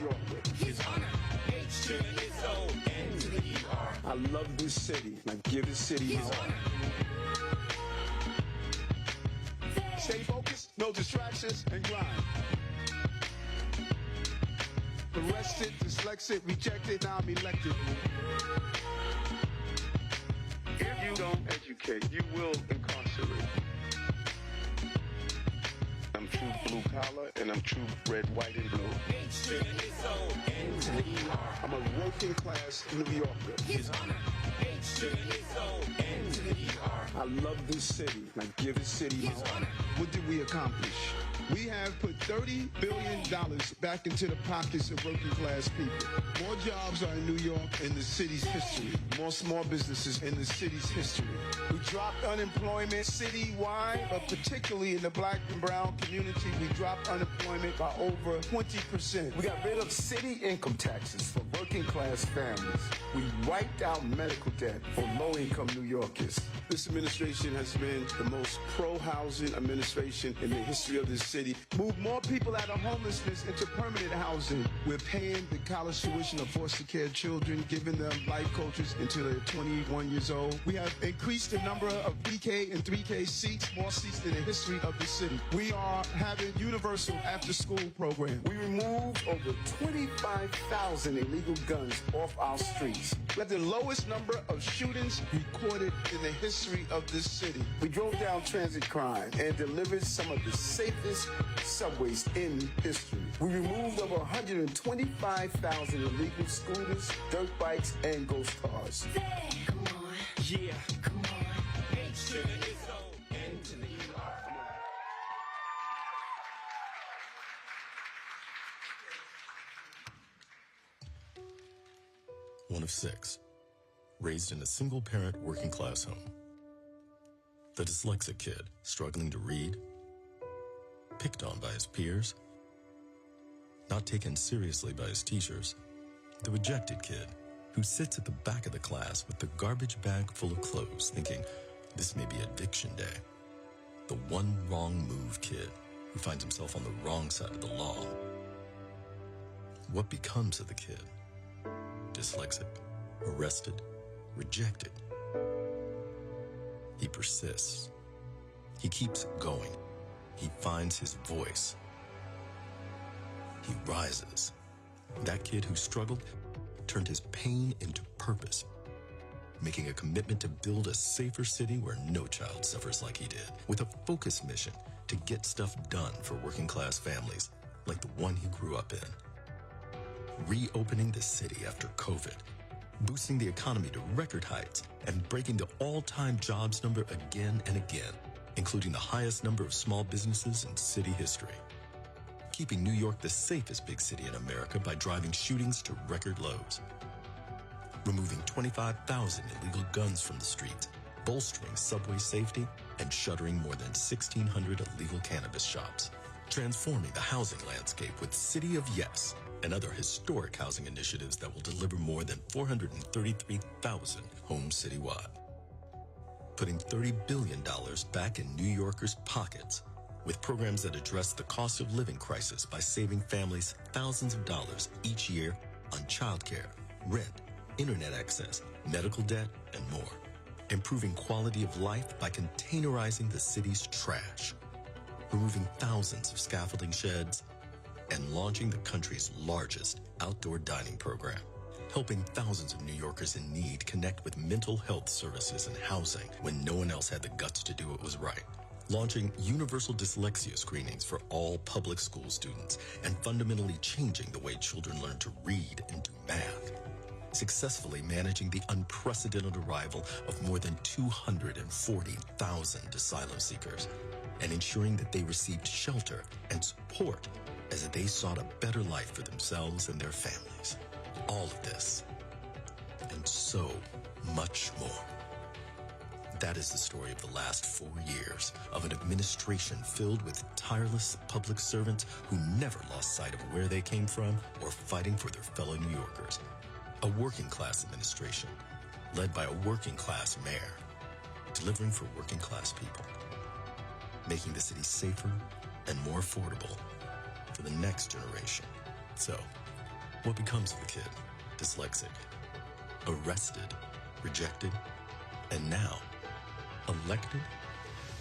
Yorker. His Honor, H to the S-O-N to the E-R. I love this city, and I give this city my all. Stay focused, no distractions, and grind. Arrested, dyslexic, rejected, now I'm elected. If you don't educate, you will incarcerate. I'm true blue collar, and I'm true red, white, and blue. H to the S-O-N to the E-R. I'm a working class New Yorker. His Honor, H to the S-O-N to the E-R. I love this city, and I give this city my all. What did we accomplish? We have put $30 billion back into the pockets of working class people. More jobs are in New York in the city's history. More small businesses in the city's history. We dropped unemployment citywide, but particularly in the black and brown community, we dropped unemployment by over 20%. We got rid of city income taxes for working class families. We wiped out medical debt for low-income New Yorkers. This administration has been the most pro-housing administration in the history of this city. Moved more people out of homelessness into permanent housing. We're paying the college tuition of foster care children, giving them life coaches until they're 21 years old. We have increased the number of PK and 3K seats, more seats than the history of the city. We are having universal after-school program. We removed over 25,000 illegal guns off our streets. We have the lowest number of shootings recorded in the history of this city. We drove down transit crime and delivered some of the safest subways in history. We removed over 125,000 illegal scooters, dirt bikes, and ghost cars. Come on. Yeah. Come on. H to the S-O-N to the E-R. Come on. One of six, raised in a single-parent working-class home. The dyslexic kid struggling to read, picked on by his peers, not taken seriously by his teachers. The rejected kid who sits at the back of the class with the garbage bag full of clothes thinking this may be addiction day. The one wrong move kid who finds himself on the wrong side of the law. What becomes of the kid? Dyslexic, arrested, rejected. He persists. He keeps going. He finds his voice. He rises. That kid who struggled turned his pain into purpose, making a commitment to build a safer city where no child suffers like he did, with a focused mission to get stuff done for working class families like the one he grew up in. Reopening the city after COVID, boosting the economy to record heights, and breaking the all-time jobs number again and again, including the highest number of small businesses in city history. Keeping New York the safest big city in America by driving shootings to record lows. Removing 25,000 illegal guns from the streets, bolstering subway safety, and shuttering more than 1,600 illegal cannabis shops. Transforming the housing landscape with City of Yes and other historic housing initiatives that will deliver more than 433,000 homes citywide. Putting $30 billion back in New Yorkers' pockets with programs that address the cost of living crisis by saving families thousands of dollars each year on childcare, rent, internet access, medical debt, and more. Improving quality of life by containerizing the city's trash. Removing thousands of scaffolding sheds, and launching the country's largest outdoor dining program, helping thousands of New Yorkers in need connect with mental health services and housing when no one else had the guts to do what was right, launching universal dyslexia screenings for all public school students, and fundamentally changing the way children learn to read and do math, successfully managing the unprecedented arrival of more than 240,000 asylum seekers, and ensuring that they received shelter and support as they sought a better life for themselves and their families. All of this, and so much more. That is the story of the last 4 years of an administration filled with tireless public servants who never lost sight of where they came from or fighting for their fellow New Yorkers. A working class administration led by a working class mayor, delivering for working class people, making the city safer and more affordable for the next generation. So, What becomes of the kid? Dyslexic, arrested, rejected, and now, elected,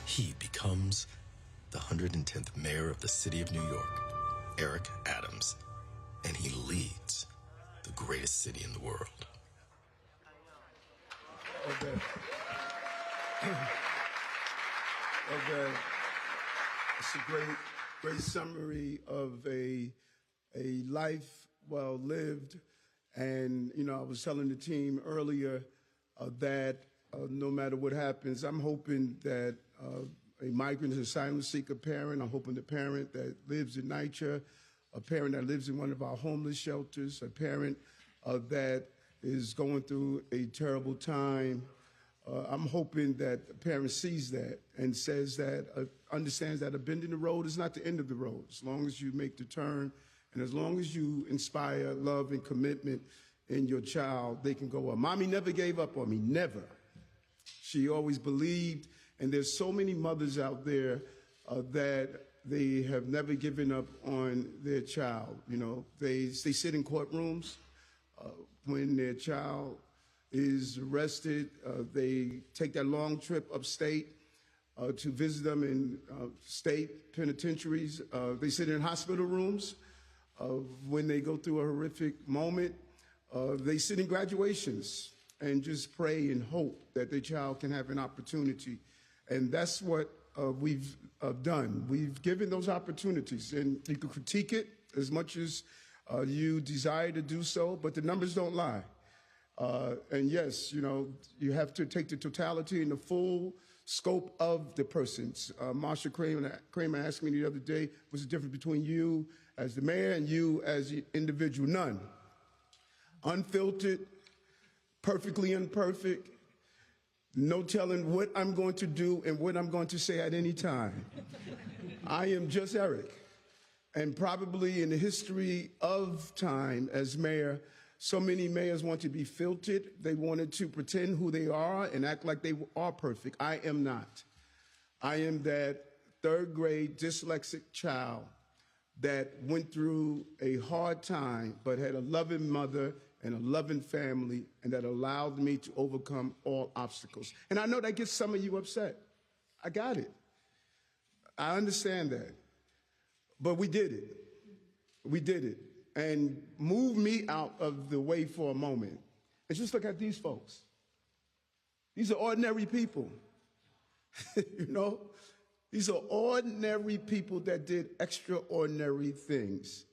he becomes the 110th mayor of the city of New York, Eric Adams, and he leads the greatest city in the world. Okay. Okay. It's a great summary of a life well lived. And, you know, I was telling the team earlier that no matter what happens, I'm hoping that a migrant is a asylum seeker parent. I'm hoping the parent that lives in NYCHA, a parent that lives in one of our homeless shelters, a parent that is going through a terrible time. I'm hoping that the parent sees that and says that, understands that a bend in the road is not the end of the road. As long as you make the turn and as long as you inspire love and commitment in your child, they can go on. Mommy never gave up on me, never. She always believed, and there's so many mothers out there that they have never given up on their child. You know, they sit in courtrooms when their child is arrested. They take that long trip upstate to visit them in state penitentiaries. They sit in hospital rooms when they go through a horrific moment. They sit in graduations and just pray and hope that their child can have an opportunity. And that's what we've done. We've given those opportunities, and you can critique it as much as you desire to do so, but the numbers don't lie. And yes, you know, you have to take the totality and the full scope of the persons. Marsha Kramer asked me the other day, what's the difference between you as the mayor and you as the individual? None. Unfiltered, perfectly imperfect, no telling what I'm going to do and what I'm going to say at any time. I am just Eric. And probably in the history of time as mayor, so many mayors want to be filtered. They wanted to pretend who they are and act like they are perfect. I am not. I am that third grade dyslexic child that went through a hard time but had a loving mother and a loving family, and that allowed me to overcome all obstacles. And I know that gets some of you upset. I got it. I understand that. But we did it. We did it. And move me out of the way for a moment. And just look at these folks. These are ordinary people. You know? These are ordinary people that did extraordinary things.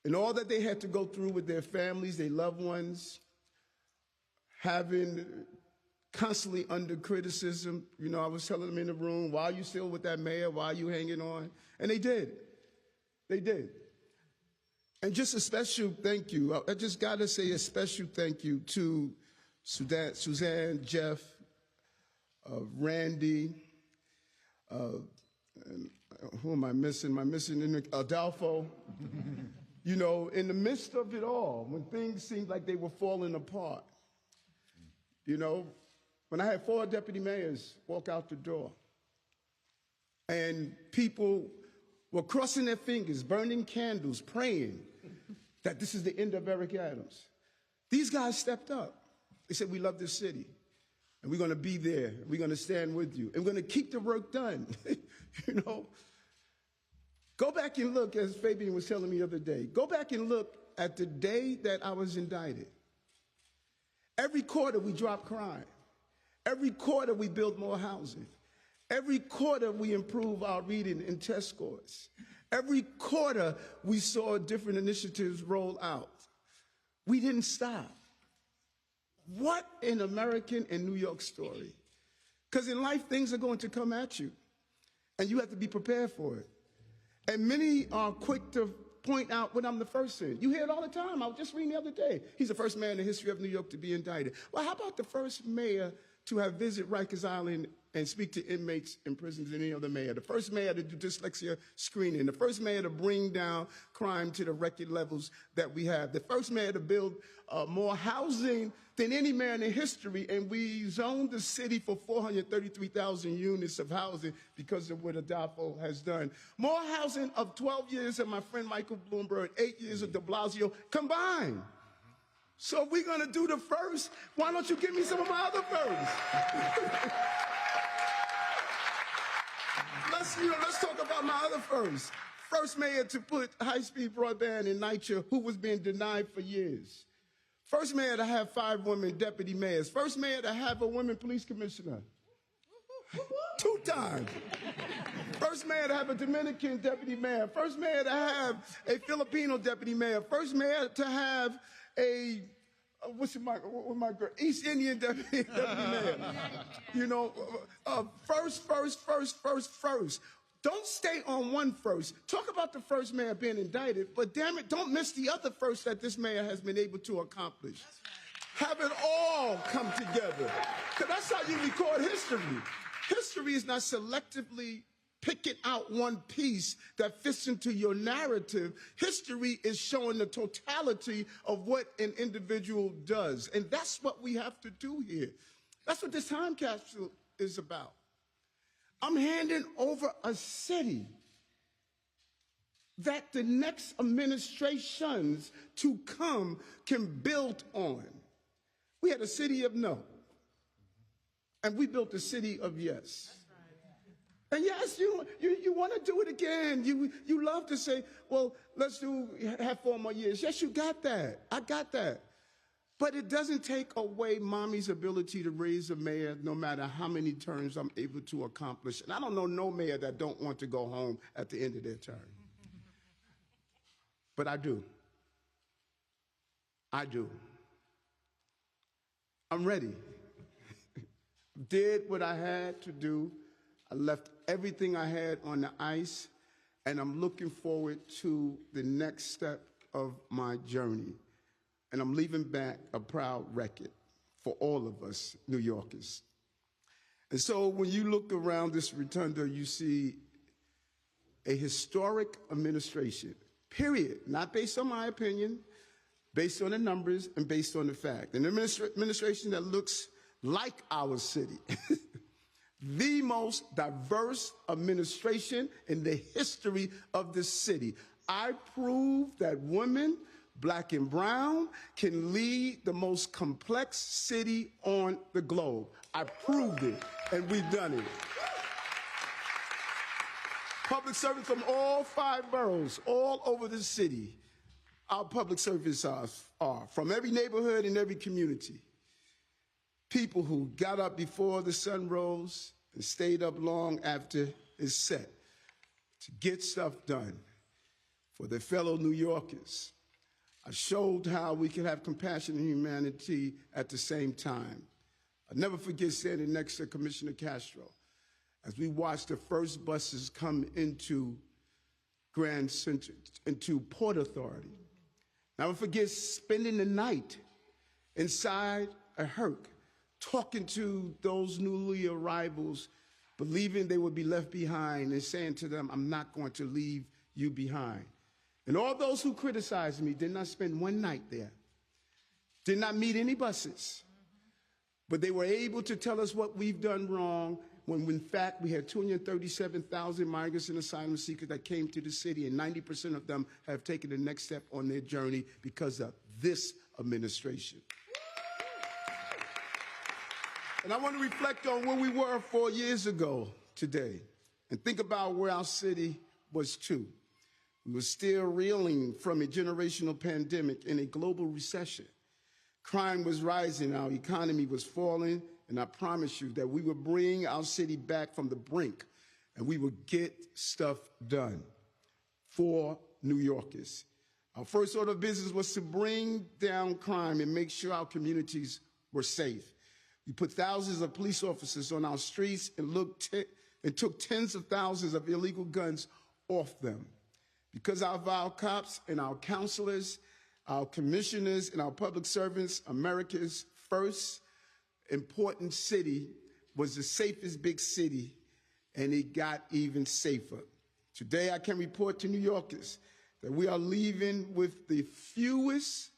And all that they had to go through with their families, their loved ones, having constantly under criticism. You know, I was telling them in the room, why are you still with that mayor? Why are you hanging on? And they did. They did. And just a special thank you. I just got to say a special thank you to Suzanne, Jeff, Randy, and who am I missing? Am I missing Adolfo? You know, in the midst of it all, when things seemed like they were falling apart, you know, when I had 4 deputy mayors walk out the door and people were crossing their fingers, burning candles, praying that this is the end of Eric Adams. These guys stepped up. They said, we love this city, and we're going to be there. We're going to stand with you, and we're going to keep the work done. You know? Go back and look, as Fabian was telling me the other day, go back and look at the day that I was indicted. Every quarter we drop crime. Every quarter we build more housing. Every quarter we improve our reading and test scores. Every quarter we saw different initiatives roll out. We didn't stop. What an American and New York story. Because in life, things are going to come at you, and you have to be prepared for it. And many are quick to point out what I'm the first in. You hear it all the time. I was just reading the other day. He's the first mayor in the history of New York to be indicted. Well, how about the first mayor to have visited Rikers Island and speak to inmates in prisons than any other mayor. The first mayor to do dyslexia screening. The first mayor to bring down crime to the record levels that we have. The first mayor to build more housing than any mayor in history, and we zoned the city for 433,000 units of housing because of what Adolfo has done. More housing of 12 years of my friend Michael Bloomberg, 8 years of de Blasio combined. So if we're going to do the first, why don't you give me some of my other firsts? Let's talk about my other first. First mayor to put high-speed broadband in NYC, who was being denied for years. First mayor to have 5 women deputy mayors. First mayor to have a women police commissioner. 2 times. First mayor to have a Dominican deputy mayor. First mayor to have a Filipino deputy mayor. First mayor to have a East Indian deputy mayor. You know, first. Don't stay on one first. Talk about the first mayor being indicted, but damn it, don't miss the other first that this mayor has been able to accomplish. Have it all come together. Because that's how you record history. History is not selectively picking out one piece that fits into your narrative. History is showing the totality of what an individual does. And that's what we have to do here. That's what this time capsule is about. I'm handing over a city that the next administrations to come can build on. We had a city of no, and we built a city of yes. And yes, you want to do it again. You love to say, well, have 4 more years. Yes, you got that. I got that. But it doesn't take away mommy's ability to raise a mayor no matter how many terms I'm able to accomplish. And I don't know no mayor that don't want to go home at the end of their term. But I do. I do. I'm ready. Did what I had to do. I left everything I had on the ice, and I'm looking forward to the next step of my journey. And I'm leaving back a proud record for all of us New Yorkers. And so when you look around this rotunda, you see a historic administration, period, not based on my opinion, based on the numbers and based on the fact. An administration that looks like our city. The most diverse administration in the history of this city. I proved that women, black and brown, can lead the most complex city on the globe. I proved it, and we've done it. Public servants from all 5 boroughs, all over the city, our public servants are from every neighborhood and every community. People who got up before the sun rose and stayed up long after it's set to get stuff done for their fellow New Yorkers. I showed how we can have compassion and humanity at the same time. I'll never forget standing next to Commissioner Castro as we watched the first buses come into Grand Central, into Port Authority. I'll never forget spending the night inside a Herc, talking to those newly arrivals, believing they would be left behind and saying to them, I'm not going to leave you behind. And all those who criticized me did not spend one night there, did not meet any buses, but they were able to tell us what we've done wrong when in fact we had 237,000 migrants and asylum seekers that came to the city, and 90% of them have taken the next step on their journey because of this administration. And I want to reflect on where we were 4 years ago today and think about where our city was too. We were still reeling from a generational pandemic and a global recession. Crime was rising, our economy was falling, and I promise you that we would bring our city back from the brink and we would get stuff done for New Yorkers. Our first order of business was to bring down crime and make sure our communities were safe. We put thousands of police officers on our streets and took tens of thousands of illegal guns off them. Because of our cops and our counselors, our commissioners and our public servants, America's first important city was the safest big city, and it got even safer. Today, I can report to New Yorkers that we are leaving with the fewest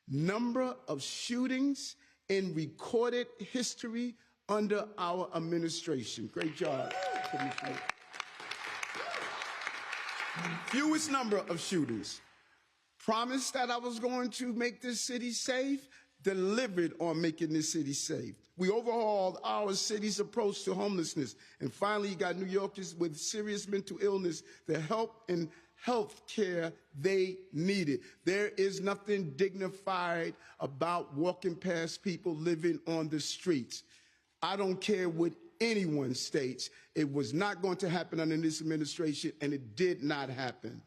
number of shootings in recorded history under our administration. Great job, Commissioner. Fewest number of shootings. Promised that I was going to make this city safe, delivered on making this city safe. We overhauled our city's approach to homelessness and finally got New Yorkers with serious mental illness the help and health care they needed. There is nothing dignified about walking past people living on the streets. I don't care what anyone states. It was not going to happen under this administration, and it did not happen.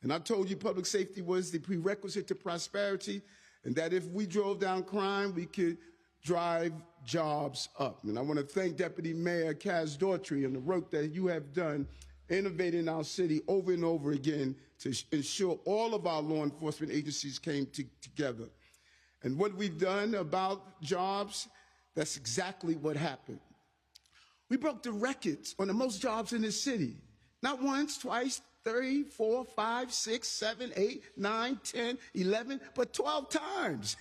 And I told you public safety was the prerequisite to prosperity, and that if we drove down crime, we could drive jobs up. And I want to thank Deputy Mayor Kaz Daughtry and the work that you have done innovating our city over and over again to ensure all of our law enforcement agencies came together. And what we've done about jobs, that's exactly what happened. We broke the records on the most jobs in this city. Not once, twice, 3, 4, 5, 6, 7, 8, 9, 10, 11, but 12 times.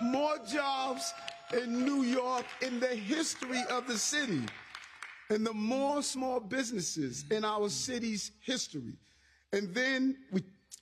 More jobs in New York in the history of the city. And the more small businesses in our city's history. And then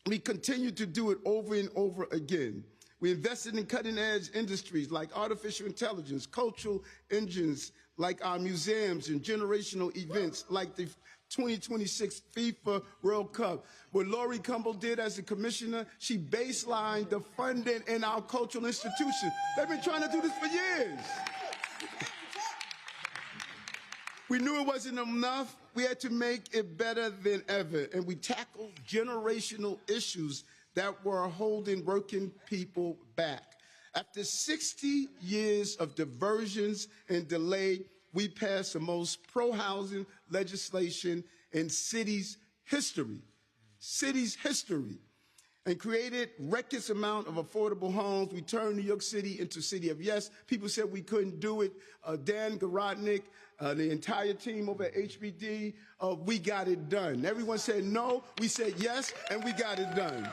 we continue to do it over and over again. We invested in cutting-edge industries like artificial intelligence, cultural engines like our museums, and generational events like the 2026 FIFA World Cup. What Lori Cumble did as a commissioner, she baselined the funding in our cultural institutions. They've been trying to do this for years. We knew it wasn't enough. We had to make it better than ever. And we tackled generational issues that were holding working people back. After 60 years of diversions and delay, we passed the most pro-housing legislation in city's history. And created record amount of affordable homes. We turned New York City into city of yes. People said we couldn't do it. Dan Garodnick, the entire team over at HBD, we got it done. Everyone said no, we said yes, and we got it done.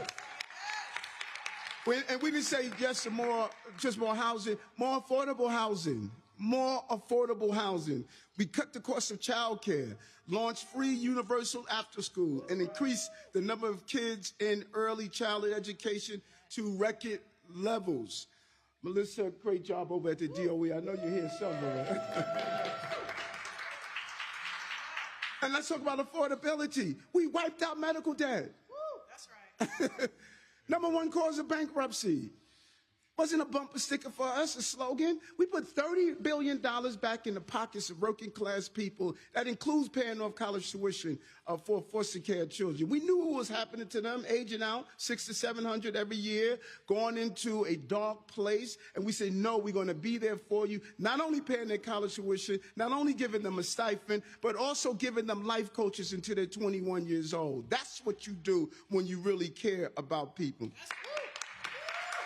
And we didn't say yes to just more housing, more affordable housing. More affordable housing. We cut the cost of childcare, launched free universal after school, and increased the number of kids in early childhood education to record levels. Melissa, great job over at the DOE. I know you're here somewhere. And let's talk about affordability. We wiped out medical debt. Woo, that's right. #1 cause of bankruptcy. Wasn't a bumper sticker for us, a slogan. We put $30 billion back in the pockets of working class people. That includes paying off college tuition for foster care children. We knew what was happening to them, aging out, 600 to 700 every year, going into a dark place. And we said, no, we're going to be there for you, not only paying their college tuition, not only giving them a stipend, but also giving them life coaches until they're 21 years old. That's what you do when you really care about people.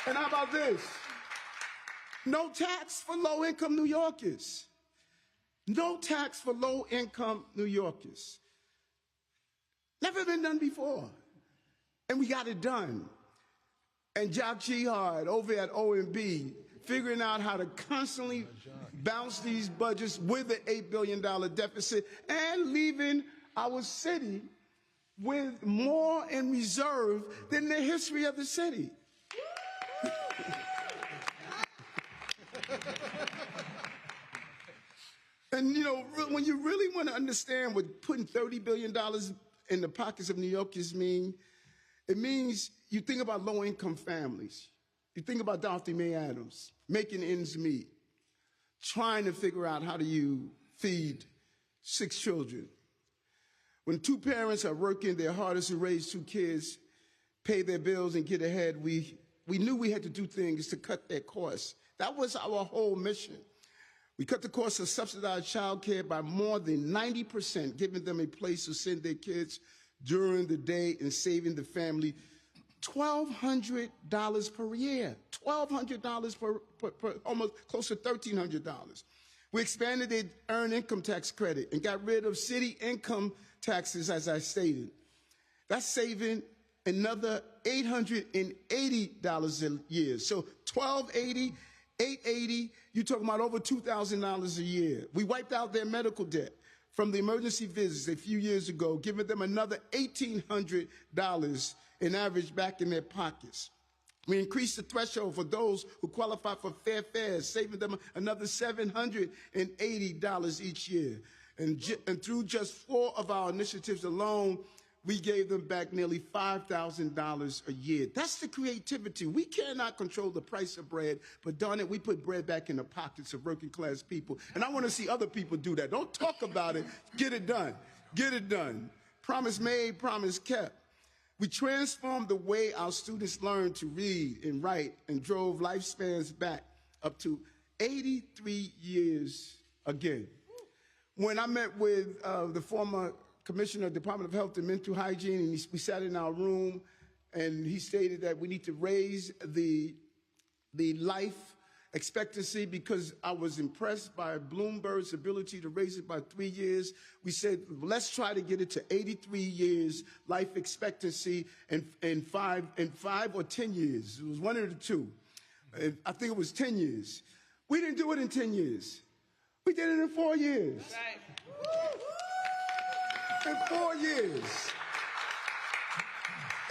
And how about this? No tax for low-income New Yorkers. No tax for low-income New Yorkers. Never been done before. And we got it done. And Jack Jihad over at OMB figuring out how to constantly bounce these budgets with an $8 billion deficit and leaving our city with more in reserve than the history of the city. And, you know, when you really want to understand what putting $30 billion in the pockets of New Yorkers mean, it means you think about low-income families. You think about Dr. Mayor Adams, making ends meet, trying to figure out how do you feed 6 children. When 2 parents are working their hardest to raise 2 kids, pay their bills and get ahead, we knew we had to do things to cut their costs. That was our whole mission. We cut the cost of subsidized child care by more than 90%, giving them a place to send their kids during the day and saving the family $1,200 per year. $1,200 per almost close to $1,300. We expanded the earned income tax credit and got rid of city income taxes, as I stated. That's saving another $880 a year. So $1,280, $880, you're talking about over $2,000 a year. We wiped out their medical debt from the emergency visits a few years ago, giving them another $1,800 in average back in their pockets. We increased the threshold for those who qualify for fair fares, saving them another $780 each year. And through just 4 of our initiatives alone, we gave them back nearly $5,000 a year. That's the creativity. We cannot control the price of bread, but darn it, we put bread back in the pockets of working class people. And I want to see other people do that. Don't talk about it. Get it done. Get it done. Promise made, promise kept. We transformed the way our students learned to read and write and drove lifespans back up to 83 years again. When I met with the former Commissioner of the Department of Health and Mental Hygiene, and we sat in our room, and he stated that we need to raise the life expectancy because I was impressed by Bloomberg's ability to raise it by 3 years. We said, let's try to get it to 83 years life expectancy in 5 or 10 years. It was one of the two. I think it was 10 years. We didn't do it in 10 years. We did it in 4 years. Right. In 4 years.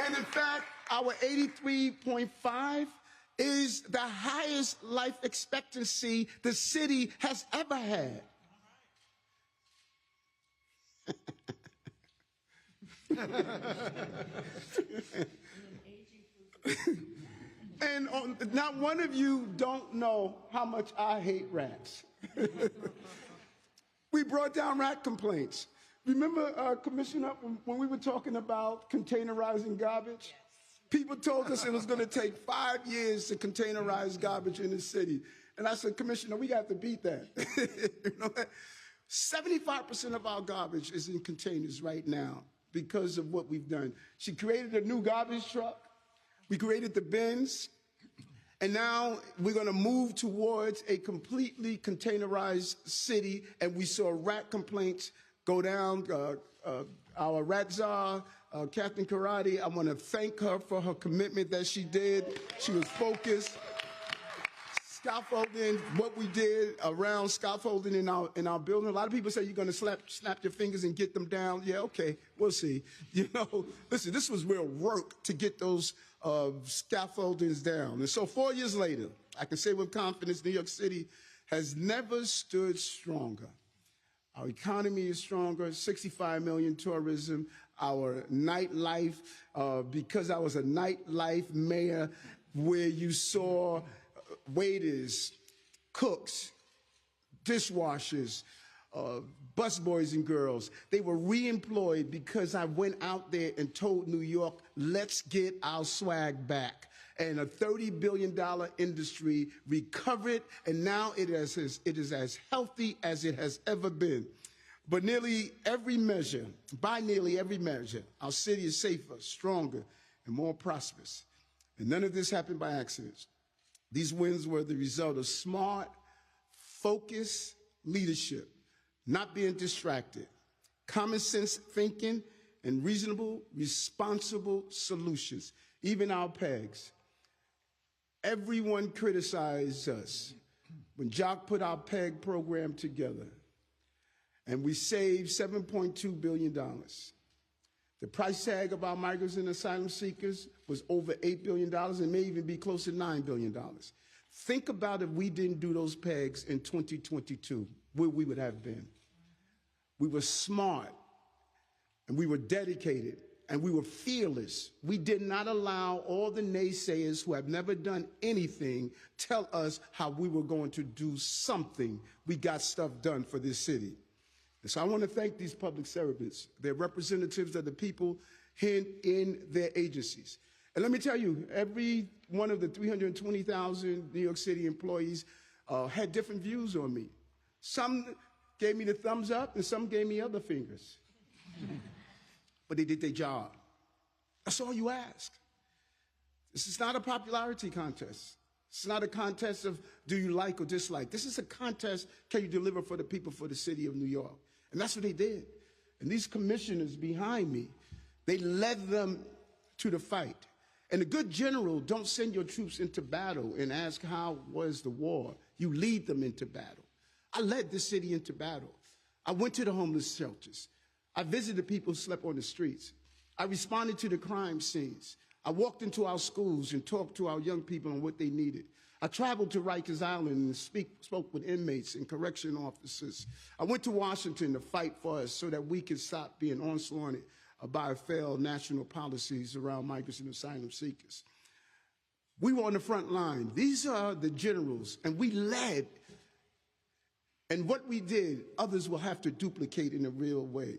And in fact, our 83.5 is the highest life expectancy the city has ever had. And not one of you don't know how much I hate rats. We brought down rat complaints. Remember, Commissioner, when we were talking about containerizing garbage? Yes. People told us it was going to take 5 years to containerize garbage in the city. And I said, Commissioner, we got to beat that. You know, 75% of our garbage is in containers right now because of what we've done. She created a new garbage truck. We created the bins. And now we're going to move towards a completely containerized city. And we saw rat complaints go down. Our rat czar, Captain Karate, I want to thank her for her commitment that she did. She was focused. Scaffolding, what we did around scaffolding in our building. A lot of people say you're going to snap your fingers and get them down. Yeah, okay, we'll see. You know, listen, this was real work to get those scaffoldings down. And so 4 years later, I can say with confidence, New York City has never stood stronger. Our economy is stronger, 65 million tourism. Our nightlife, because I was a nightlife mayor where you saw waiters, cooks, dishwashers, busboys and girls. They were reemployed because I went out there and told New York, let's get our swag back. And a $30 billion industry recovered, and now it is as healthy as it has ever been. But by nearly every measure, our city is safer, stronger, and more prosperous. And none of this happened by accident. These wins were the result of smart, focused leadership, not being distracted, common sense thinking, and reasonable, responsible solutions. Even our PEGs. Everyone criticized us when Jock put our PEG program together, and we saved $7.2 billion. The price tag of our migrants and asylum seekers was over $8 billion and may even be close to $9 billion. Think about if we didn't do those PEGs in 2022, where we would have been. We were smart, and we were dedicated, and we were fearless. We did not allow all the naysayers who have never done anything tell us how we were going to do something. We got stuff done for this city. And so I want to thank these public servants. They're representatives of the people in their agencies. And let me tell you, every one of the 320,000 New York City employees had different views on me. Some gave me the thumbs up, and some gave me other fingers. But they did their job. That's all you ask. This is not a popularity contest. It's not a contest of do you like or dislike. This is a contest, can you deliver for the people for the city of New York? And that's what they did. And these commissioners behind me, they led them to the fight. And a good general don't send your troops into battle and ask how was the war. You lead them into battle. I led this city into battle. I went to the homeless shelters. I visited people who slept on the streets. I responded to the crime scenes. I walked into our schools and talked to our young people on what they needed. I traveled to Rikers Island and spoke with inmates and correction officers. I went to Washington to fight for us so that we could stop being onslaughted by failed national policies around migrants and asylum seekers. We were on the front line. These are the generals, and we led. And what we did, others will have to duplicate in a real way.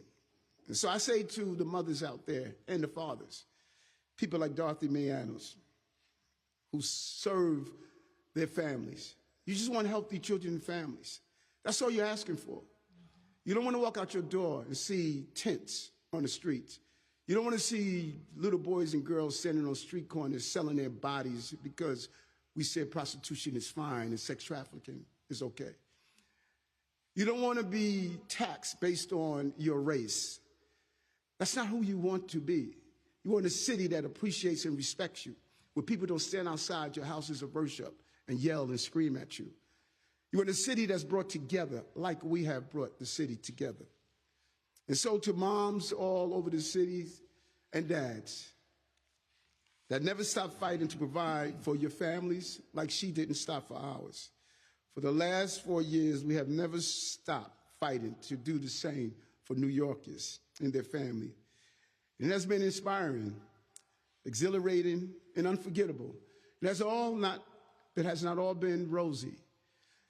And so I say to the mothers out there and the fathers, people like Dorothy Mae Adams, who serve their families. You just want healthy children and families. That's all you're asking for. You don't want to walk out your door and see tents on the streets. You don't want to see little boys and girls standing on street corners selling their bodies because we said prostitution is fine and sex trafficking is okay. You don't want to be taxed based on your race. That's not who you want to be. You want a city that appreciates and respects you, where people don't stand outside your houses of worship and yell and scream at you. You want a city that's brought together like we have brought the city together. And so to moms all over the city and dads that never stop fighting to provide for your families like she didn't stop for ours. For the last 4 years, we have never stopped fighting to do the same for New Yorkers and their family. And it has been inspiring, exhilarating, and unforgettable. It has not all been rosy.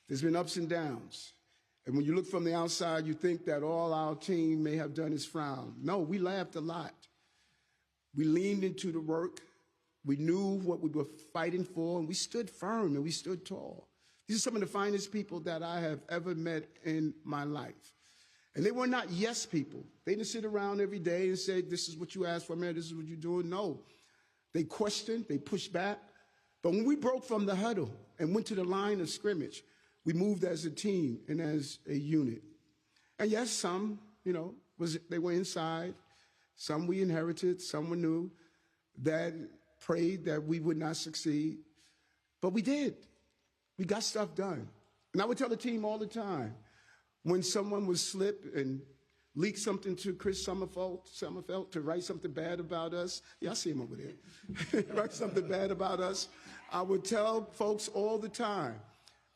There's been ups and downs. And when you look from the outside, you think that all our team may have done is frown. No, we laughed a lot. We leaned into the work. We knew what we were fighting for, and we stood firm and we stood tall. These are some of the finest people that I have ever met in my life. And they were not yes people. They didn't sit around every day and say, this is what you asked for, man, this is what you're doing. No, they questioned, they pushed back. But when we broke from the huddle and went to the line of scrimmage, we moved as a team and as a unit. And yes, some, they were inside. Some we inherited, some were new, that prayed that we would not succeed. But we did. We got stuff done. And I would tell the team all the time, when someone would slip and leak something to Chris Sommerfeld to write something bad about us. Yeah, I see him over there. Write something bad about us. I would tell folks all the time,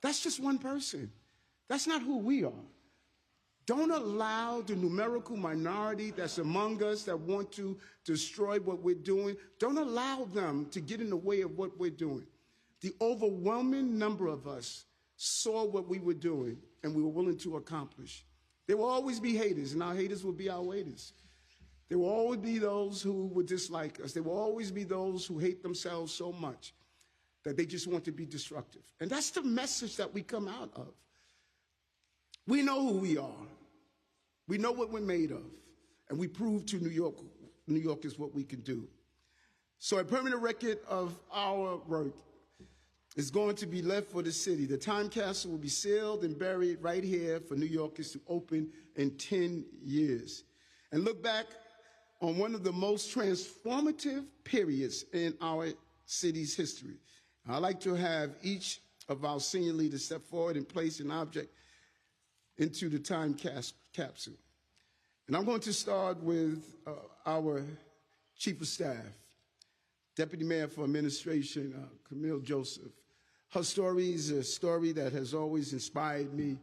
that's just one person. That's not who we are. Don't allow the numerical minority that's among us that want to destroy what we're doing, don't allow them to get in the way of what we're doing. The overwhelming number of us saw what we were doing and we were willing to accomplish. There will always be haters, and our haters will be our waiters. There will always be those who would dislike us. There will always be those who hate themselves so much that they just want to be destructive. And that's the message that we come out of. We know who we are. We know what we're made of. And we prove to New York is what we can do. So a permanent record of our work is going to be left for the city. The time capsule will be sealed and buried right here for New Yorkers to open in 10 years. And look back on one of the most transformative periods in our city's history. I'd like to have each of our senior leaders step forward and place an object into the time capsule. And I'm going to start with our Chief of Staff, Deputy Mayor for Administration, Camille Joseph. Her story is a story that has always inspired me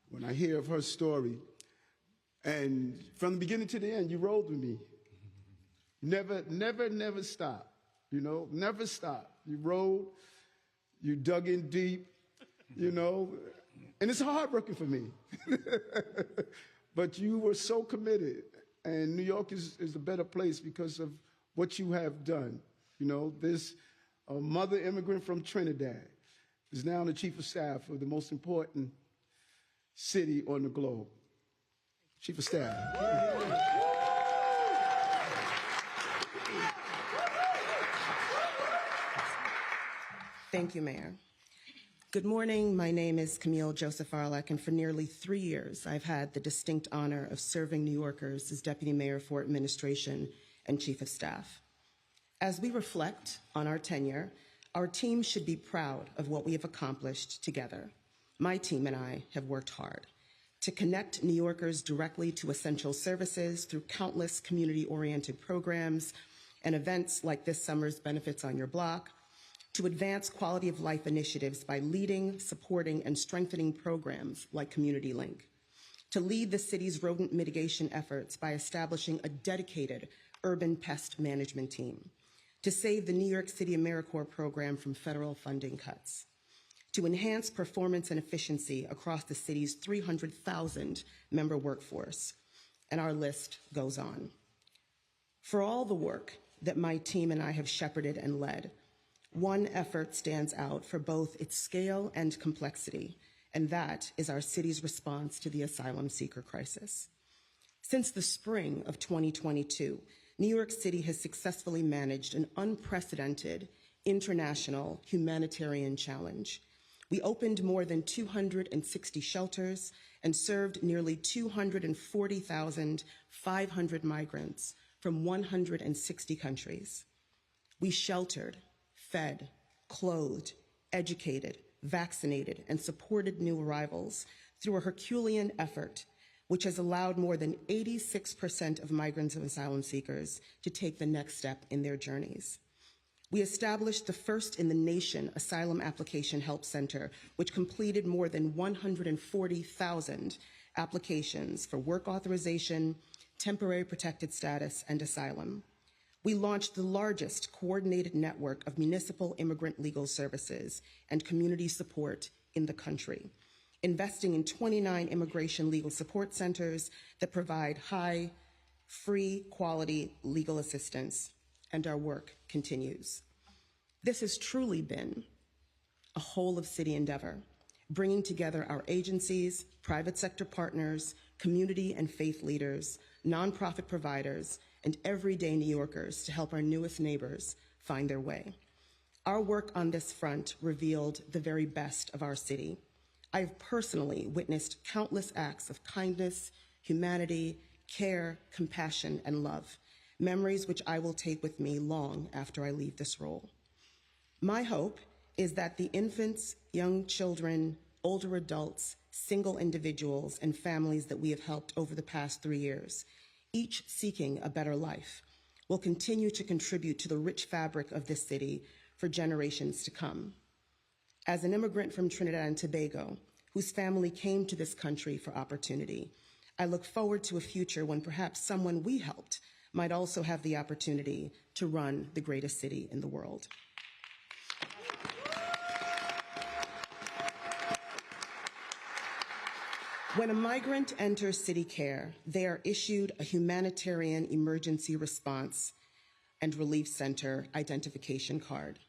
when I hear of her story. And from the beginning to the end, you rode with me. Never stop, never stop. You rode, you dug in deep, and it's hard working for me. But you were so committed, and New York is a better place because of what you have done. This mother immigrant from Trinidad is now the Chief of Staff of the most important city on the globe. Chief of Staff. Thank you, Mayor. Good morning. My name is Camille Joseph Arlek, and for nearly 3 years, I've had the distinct honor of serving New Yorkers as Deputy Mayor for Administration and Chief of Staff. As we reflect on our tenure, our team should be proud of what we have accomplished together. My team and I have worked hard to connect New Yorkers directly to essential services through countless community-oriented programs and events like this summer's Benefits on Your Block, to advance quality of life initiatives by leading, supporting, and strengthening programs like Community Link, to lead the city's rodent mitigation efforts by establishing a dedicated urban pest management team, to save the New York City AmeriCorps program from federal funding cuts, to enhance performance and efficiency across the city's 300,000 member workforce, and our list goes on. For all the work that my team and I have shepherded and led, one effort stands out for both its scale and complexity, and that is our city's response to the asylum seeker crisis. Since the spring of 2022, New York City has successfully managed an unprecedented international humanitarian challenge. We opened more than 260 shelters and served nearly 240,500 migrants from 160 countries. We sheltered, fed, clothed, educated, vaccinated, and supported new arrivals through a Herculean effort which has allowed more than 86% of migrants and asylum seekers to take the next step in their journeys. We established the first in the nation asylum application help center, which completed more than 140,000 applications for work authorization, temporary protected status, and asylum. We launched the largest coordinated network of municipal immigrant legal services and community support in the country, investing in 29 immigration legal support centers that provide high, free, quality legal assistance, and our work continues. This has truly been a whole-of-city endeavor, bringing together our agencies, private sector partners, community and faith leaders, nonprofit providers, and everyday New Yorkers to help our newest neighbors find their way. Our work on this front revealed the very best of our city. I've personally witnessed countless acts of kindness, humanity, care, compassion, and love, memories which I will take with me long after I leave this role. My hope is that the infants, young children, older adults, single individuals, and families that we have helped over the past 3 years, each seeking a better life, will continue to contribute to the rich fabric of this city for generations to come. As an immigrant from Trinidad and Tobago, whose family came to this country for opportunity, I look forward to a future when perhaps someone we helped might also have the opportunity to run the greatest city in the world. When a migrant enters city care, they are issued a humanitarian emergency response and relief center identification card.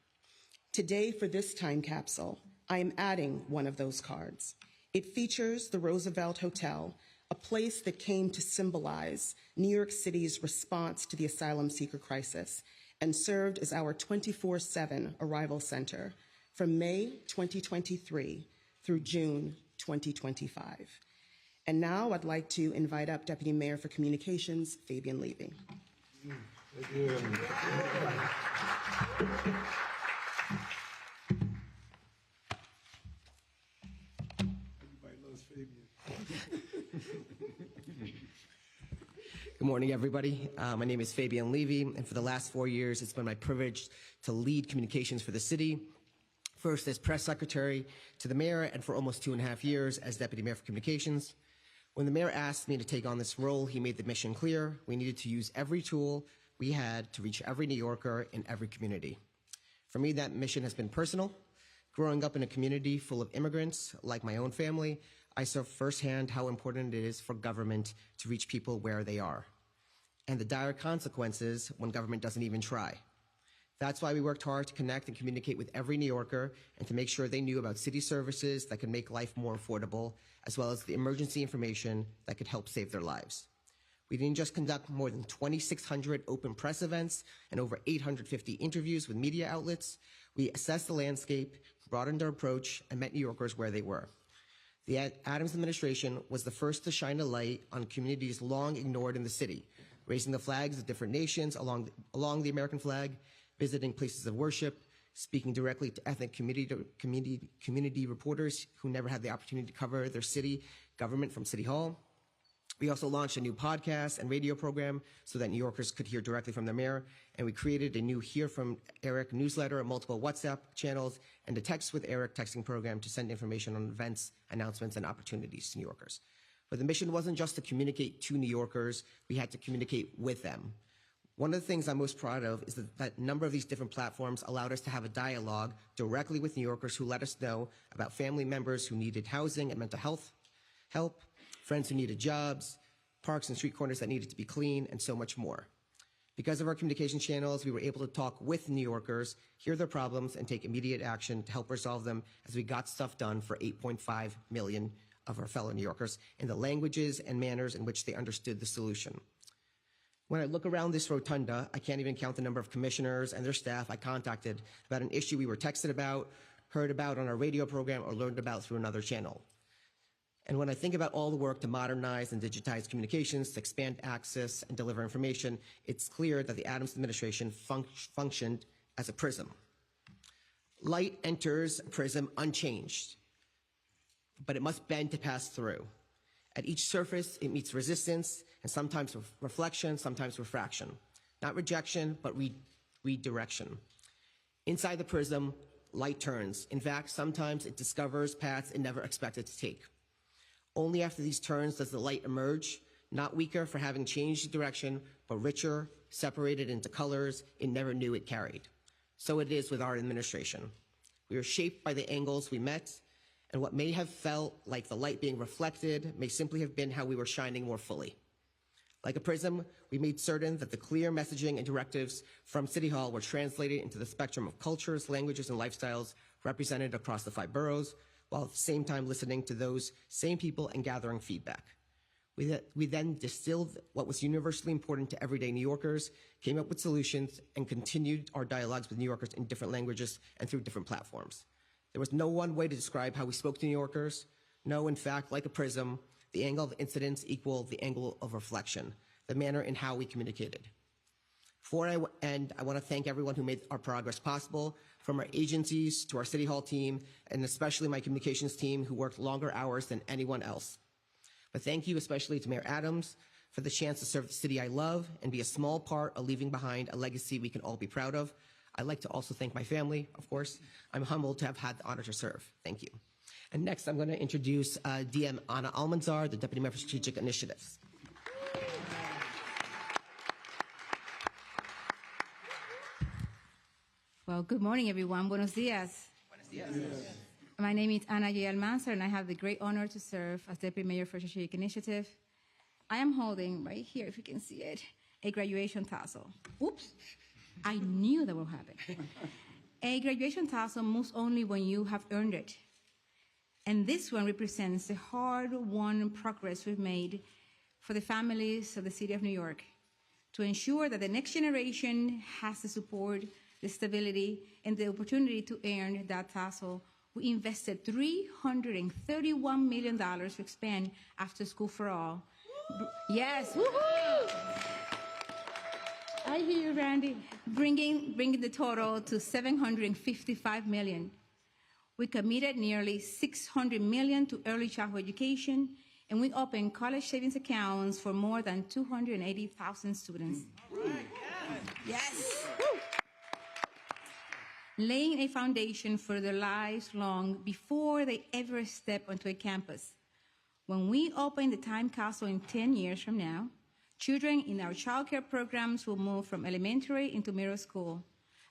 Today, for this time capsule, I am adding one of those cards. It features the Roosevelt Hotel, a place that came to symbolize New York City's response to the asylum seeker crisis and served as our 24/7 arrival center from May 2023 through June 2025. And now I'd like to invite up Deputy Mayor for Communications, Fabian Levy. Good morning, everybody. My name is Fabian Levy, and for the last 4 years, it's been my privilege to lead communications for the city. First as press secretary to the mayor, and for almost 2.5 years as deputy mayor for communications. When the mayor asked me to take on this role, he made the mission clear. We needed to use every tool we had to reach every New Yorker in every community. For me, that mission has been personal. Growing up in a community full of immigrants, like my own family, I saw firsthand how important it is for government to reach people where they are, and the dire consequences when government doesn't even try. That's why we worked hard to connect and communicate with every New Yorker and to make sure they knew about city services that could make life more affordable, as well as the emergency information that could help save their lives. We didn't just conduct more than 2,600 open press events and over 850 interviews with media outlets. We assessed the landscape, broadened our approach, and met New Yorkers where they were. The Adams administration was the first to shine a light on communities long ignored in the city, raising the flags of different nations along the American flag, visiting places of worship, speaking directly to ethnic community reporters who never had the opportunity to cover their city government from City Hall. We also launched a new podcast and radio program so that New Yorkers could hear directly from their mayor, and we created a new Hear From Eric newsletter, multiple WhatsApp channels, and a Text with Eric texting program to send information on events, announcements, and opportunities to New Yorkers. But the mission wasn't just to communicate to New Yorkers, we had to communicate with them. One of the things I'm most proud of is that a number of these different platforms allowed us to have a dialogue directly with New Yorkers who let us know about family members who needed housing and mental health help, friends who needed jobs, parks and street corners that needed to be clean, and so much more. Because of our communication channels, we were able to talk with New Yorkers, hear their problems, and take immediate action to help resolve them as we got stuff done for 8.5 million of our fellow New Yorkers in the languages and manners in which they understood the solution. When I look around this rotunda, I can't even count the number of commissioners and their staff I contacted about an issue we were texted about, heard about on our radio program, or learned about through another channel. And when I think about all the work to modernize and digitize communications, to expand access and deliver information, it's clear that the Adams administration functioned as a prism. Light enters a prism unchanged, but it must bend to pass through. At each surface, it meets resistance, and sometimes reflection, sometimes refraction. Not rejection, but redirection. Inside the prism, light turns. In fact, sometimes it discovers paths it never expected to take. Only after these turns does the light emerge, not weaker for having changed direction, but richer, separated into colors it never knew it carried. So it is with our administration. We are shaped by the angles we met, and what may have felt like the light being reflected may simply have been how we were shining more fully. Like a prism, we made certain that the clear messaging and directives from City Hall were translated into the spectrum of cultures, languages, and lifestyles represented across the 5 boroughs, while at the same time listening to those same people and gathering feedback. We then distilled what was universally important to everyday New Yorkers, came up with solutions, and continued our dialogues with New Yorkers in different languages and through different platforms. There was no one way to describe how we spoke to New Yorkers. No, in fact, like a prism, the angle of incidence equaled the angle of reflection, the manner in how we communicated. Before I end, I want to thank everyone who made our progress possible, from our agencies to our City Hall team, and especially my communications team who worked longer hours than anyone else. But thank you especially to Mayor Adams for the chance to serve the city I love and be a small part of leaving behind a legacy we can all be proud of. I'd like to also thank my family, of course. I'm humbled to have had the honor to serve. Thank you. And next, I'm going to introduce DM Ana Almanzar, the Deputy Mayor for Strategic Initiatives. Well, good morning, everyone. Buenos dias. Buenos dias. My name is Ana J. Almanzar, and I have the great honor to serve as Deputy Mayor for Strategic Initiative. I am holding, right here, if you can see it, a graduation tassel. Oops, I knew that would happen. A graduation tassel moves only when you have earned it. And this one represents the hard-won progress we've made for the families of the city of New York to ensure that the next generation has the support, the stability, and the opportunity to earn that tassel. We invested $331 million to expand After School for All. Yes, woohoo! I hear you, Randy. Bringing the total to $755 million. We committed nearly $600 million to early childhood education, and we opened college savings accounts for more than 280,000 students. Right. Yes. Laying a foundation for their lives long before they ever step onto a campus. When we open the time capsule in 10 years from now, children in our childcare programs will move from elementary into middle school,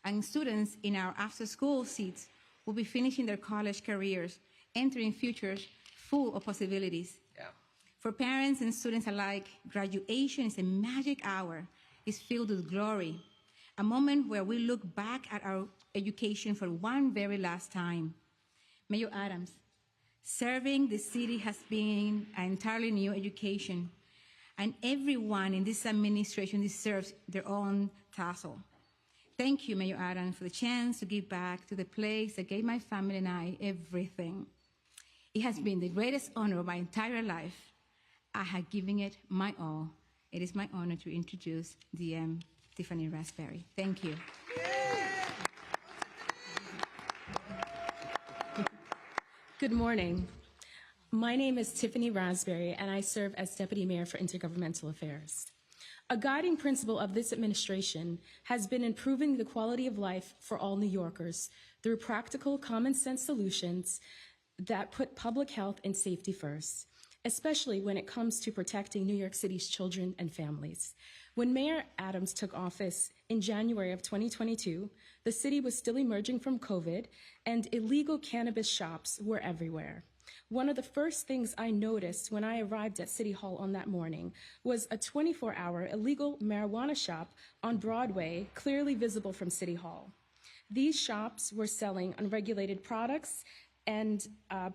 and students in our after-school seats will be finishing their college careers, entering futures full of possibilities. Yeah. For parents and students alike, graduation is a magic hour. It's filled with glory, a moment where we look back at our education for one very last time. Mayor Adams, serving the city has been an entirely new education, and everyone in this administration deserves their own tassel. Thank you, Mayor Adams, for the chance to give back to the place that gave my family and I everything. It has been the greatest honor of my entire life. I have given it my all. It is my honor to introduce DM Tiffany Raspberry. Thank you. Good morning. My name is Tiffany Raspberry, and I serve as Deputy Mayor for Intergovernmental Affairs. A guiding principle of this administration has been improving the quality of life for all New Yorkers through practical, common-sense solutions that put public health and safety first, especially when it comes to protecting New York City's children and families. When Mayor Adams took office in January of 2022, the city was still emerging from COVID, and illegal cannabis shops were everywhere. One of the first things I noticed when I arrived at City Hall on that morning was a 24-hour illegal marijuana shop on Broadway, clearly visible from City Hall. These shops were selling unregulated products and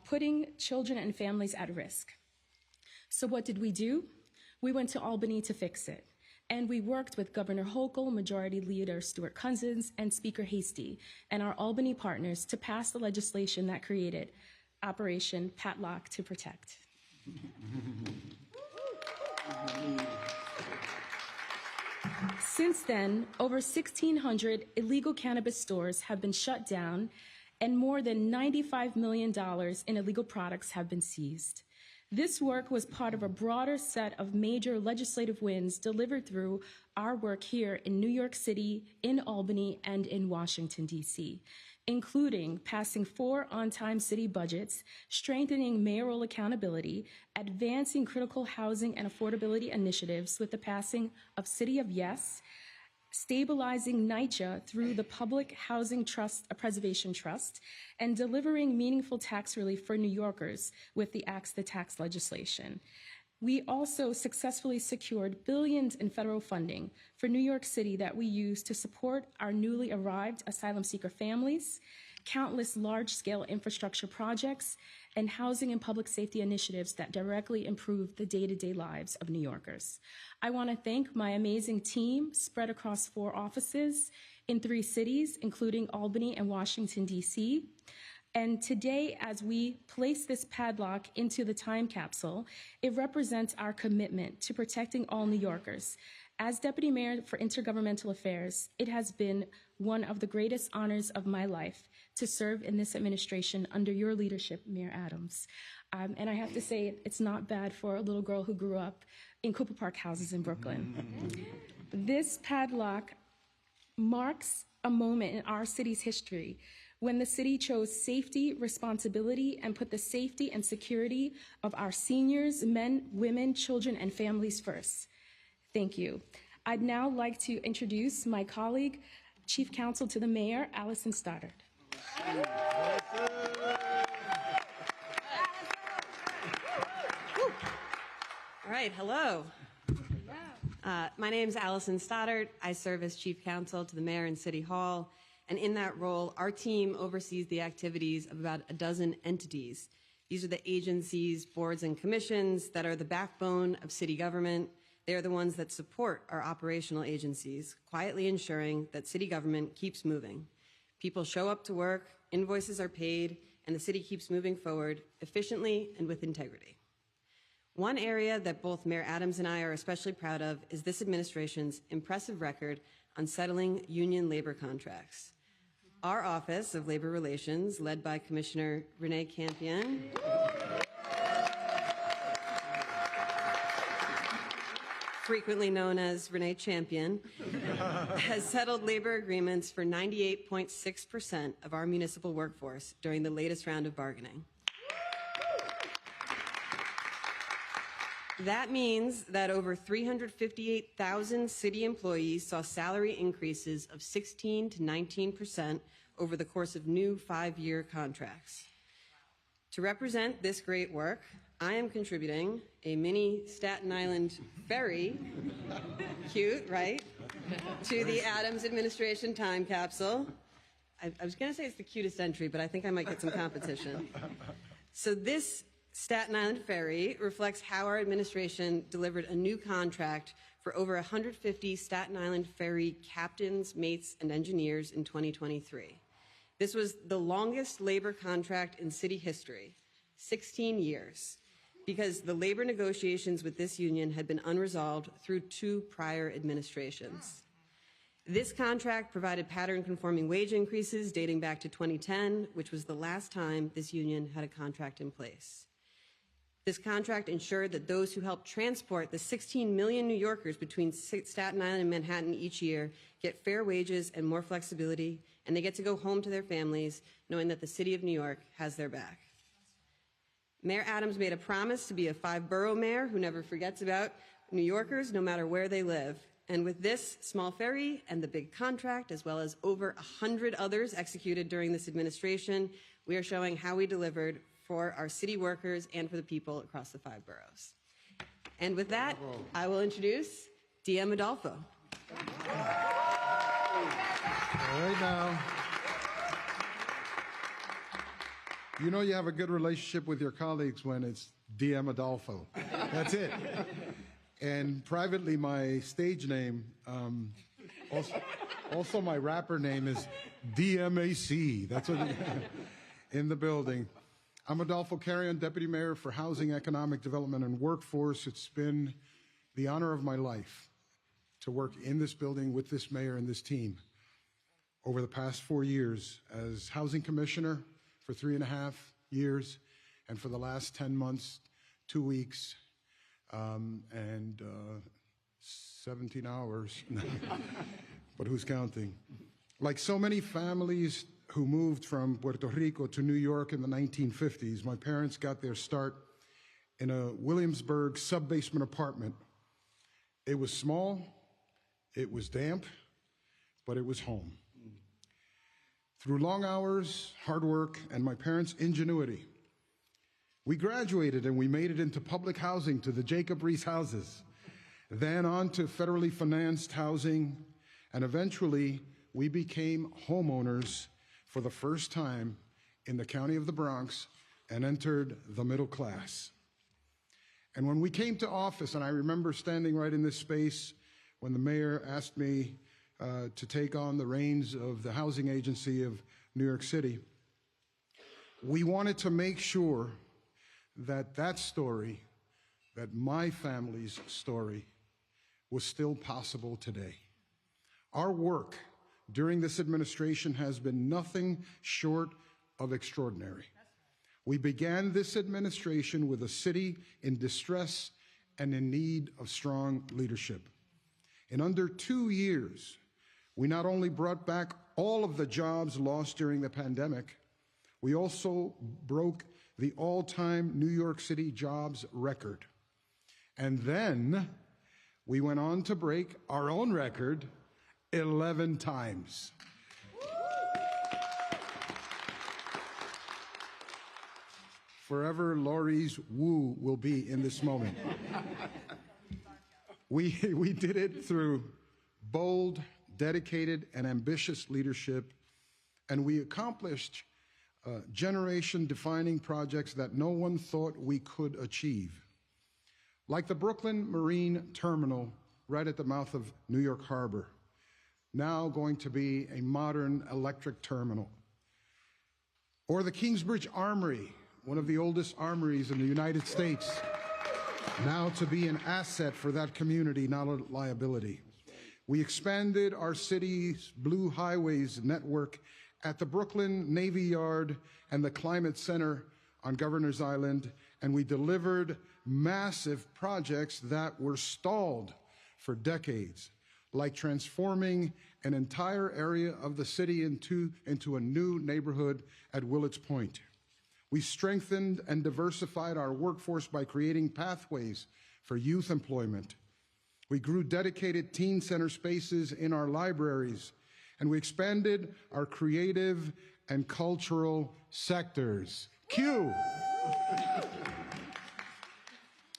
putting children and families at risk. So what did we do? We went to Albany to fix it. And we worked with Governor Hochul, Majority Leader Stuart Cousins, and Speaker Hastie, and our Albany partners to pass the legislation that created Operation Padlock to Protect. Since then, over 1,600 illegal cannabis stores have been shut down, and more than $95 million in illegal products have been seized. This work was part of a broader set of major legislative wins delivered through our work here in New York City, in Albany, and in Washington, D.C., including passing 4 on-time city budgets, strengthening mayoral accountability, advancing critical housing and affordability initiatives with the passing of City of Yes, stabilizing NYCHA through the Public Housing Preservation Trust, and delivering meaningful tax relief for New Yorkers with the Axe the Tax legislation. We also successfully secured billions in federal funding for New York City that we use to support our newly arrived asylum seeker families, countless large-scale infrastructure projects, and housing and public safety initiatives that directly improve the day-to-day lives of New Yorkers. I want to thank my amazing team spread across 4 offices in 3 cities, including Albany and Washington, D.C. And today, as we place this padlock into the time capsule, it represents our commitment to protecting all New Yorkers. As Deputy Mayor for Intergovernmental Affairs, it has been one of the greatest honors of my life to serve in this administration under your leadership, Mayor Adams. And I have to say, it's not bad for a little girl who grew up in Cooper Park houses in Brooklyn. This padlock marks a moment in our city's history when the city chose safety, responsibility, and put the safety and security of our seniors, men, women, children, and families first. Thank you. I'd now like to introduce my colleague, Chief Counsel to the Mayor, Allison Stoddard. All right, hello. My name is Allison Stoddard. I serve as Chief Counsel to the Mayor and City Hall, and in that role, our team oversees the activities of about a dozen entities. These are the agencies, boards, and commissions that are the backbone of city government. They are the ones that support our operational agencies, quietly ensuring that city government keeps moving. People show up to work, invoices are paid, and the city keeps moving forward efficiently and with integrity. One area that both Mayor Adams and I are especially proud of is this administration's impressive record on settling union labor contracts. Our Office of Labor Relations, led by Commissioner Renee Campion, frequently known as Renee Champion, has settled labor agreements for 98.6% of our municipal workforce during the latest round of bargaining. That means that over 358,000 city employees saw salary increases of 16 to 19% over the course of new 5-year contracts. To represent this great work, I am contributing a mini Staten Island ferry, cute, right, to the Adams administration time capsule. I was going to say it's the cutest entry, but I think I might get some competition. So this Staten Island Ferry reflects how our administration delivered a new contract for over 150 Staten Island Ferry captains, mates, and engineers in 2023. This was the longest labor contract in city history, 16 years, because the labor negotiations with this union had been unresolved through 2 prior administrations. This contract provided pattern-conforming wage increases dating back to 2010, which was the last time this union had a contract in place. This contract ensured that those who helped transport the 16 million New Yorkers between Staten Island and Manhattan each year get fair wages and more flexibility, and they get to go home to their families knowing that the city of New York has their back. Mayor Adams made a promise to be a 5-borough mayor who never forgets about New Yorkers, no matter where they live. And with this small ferry and the big contract, as well as over 100 others executed during this administration, we are showing how we delivered for our city workers and for the people across the 5 boroughs. And with that, I will introduce DM Adolfo. All right now. You know you have a good relationship with your colleagues when it's DM Adolfo. That's it. And privately, my stage name, also my rapper name is DMAC. That's what in the building. I'm Adolfo Carrion, Deputy Mayor for Housing, Economic Development, and Workforce. It's been the honor of my life to work in this building with this mayor and this team over the past 4 years as Housing Commissioner for 3.5 years, and for the last 10 months, 2 weeks, and 17 hours, but who's counting? Like so many families who moved from Puerto Rico to New York in the 1950s, my parents got their start in a Williamsburg sub-basement apartment. It was small, it was damp, but it was home. Through long hours, hard work, and my parents' ingenuity, we graduated and we made it into public housing to the Jacob Riis houses, then on to federally financed housing, and eventually we became homeowners for the first time in the county of the Bronx and entered the middle class. And when we came to office, and I remember standing right in this space when the mayor asked me to take on the reins of the housing agency of New York City, we wanted to make sure that that story, that my family's story, was still possible today. Our work during this administration has been nothing short of extraordinary. We began this administration with a city in distress and in need of strong leadership. In under 2 years, we not only brought back all of the jobs lost during the pandemic, we also broke the all-time New York City jobs record. And then we went on to break our own record 11 times. Forever Laurie's woo will be in this moment. We did it through bold, dedicated, and ambitious leadership, and we accomplished generation-defining projects that no one thought we could achieve. Like the Brooklyn Marine Terminal right at the mouth of New York Harbor, now going to be a modern electric terminal. Or the Kingsbridge Armory, one of the oldest armories in the United States, now to be an asset for that community, not a liability. We expanded our city's Blue Highways network at the Brooklyn Navy Yard and the Climate Center on Governor's Island, and we delivered massive projects that were stalled for decades, like transforming an entire area of the city into a new neighborhood at Willets Point. We strengthened and diversified our workforce by creating pathways for youth employment. We grew dedicated teen center spaces in our libraries, and we expanded our creative and cultural sectors. Q.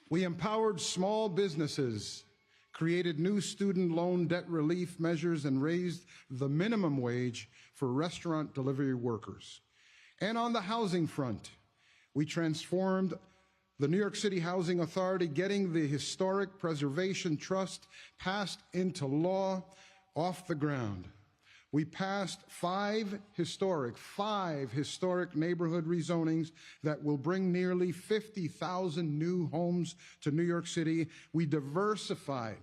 We empowered small businesses, created new student loan debt relief measures, and raised the minimum wage for restaurant delivery workers. And on the housing front, we transformed the New York City Housing Authority getting the Historic Preservation Trust passed into law off the ground. We passed five historic neighborhood rezonings that will bring nearly 50,000 new homes to New York City. We diversified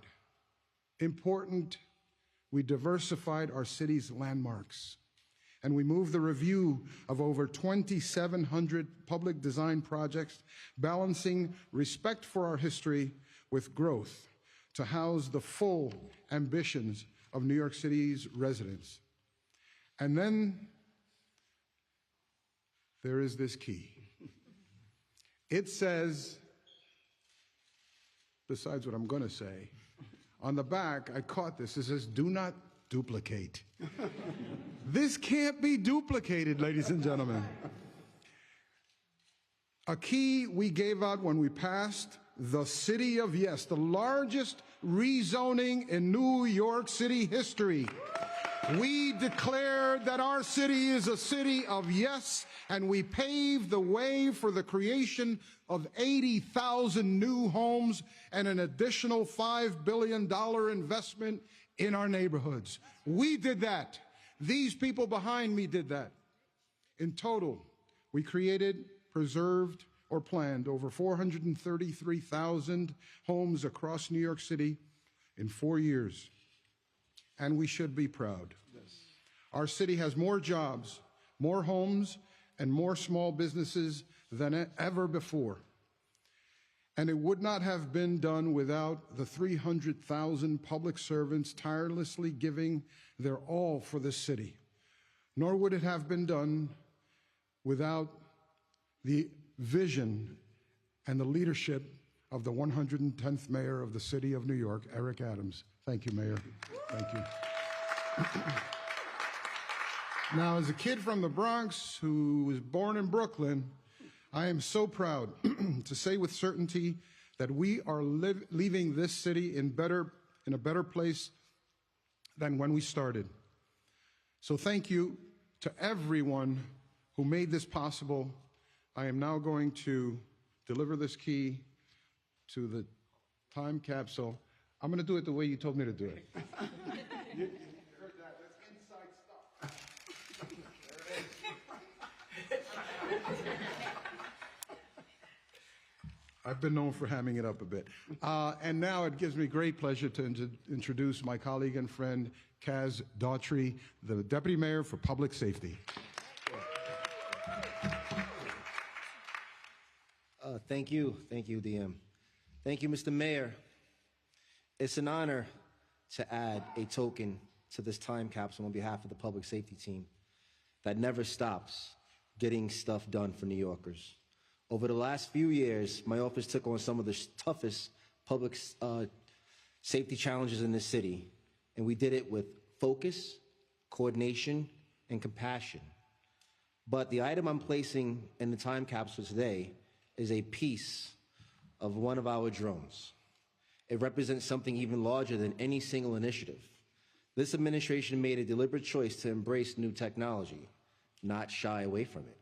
our city's landmarks. And we moved the review of over 2,700 public design projects, balancing respect for our history with growth to house the full ambitions of New York City's residents. And then there is this key. It says, besides what I'm going to say, on the back, I caught this. It says, do not duplicate. This can't be duplicated, ladies and gentlemen. A key we gave out when we passed the City of Yes, the largest rezoning in New York City history. We declared that our city is a city of yes, and we paved the way for the creation of 80,000 new homes and an additional $5 billion investment in our neighborhoods. We did that. These people behind me did that. In total, we created, preserved, or planned over 433,000 homes across New York City in 4 years. And we should be proud. Yes. Our city has more jobs, more homes, and more small businesses than ever before. And it would not have been done without the 300,000 public servants tirelessly giving their all for this city. Nor would it have been done without the vision and the leadership of the 110th mayor of the city of New York, Eric Adams. Thank you, Mayor. Thank you. Now, as a kid from the Bronx who was born in Brooklyn, I am so proud to say with certainty that we are leaving this city in a better place than when we started. So thank you to everyone who made this possible. I am now going to deliver this key to the time capsule. I'm going to do it the way you told me to do it. You heard that? That's inside stuff. There it is. I've been known for hamming it up a bit. And now it gives me great pleasure to introduce my colleague and friend, Kaz Daughtry, the Deputy Mayor for Public Safety. Thank you, DM. Thank you, Mr. Mayor. It's an honor to add a token to this time capsule on behalf of the public safety team that never stops getting stuff done for New Yorkers. Over the last few years, my office took on some of the toughest public safety challenges in this city, and we did it with focus, coordination, and compassion. But the item I'm placing in the time capsule today is a piece of one of our drones. It represents something even larger than any single initiative. This administration made a deliberate choice to embrace new technology, not shy away from it.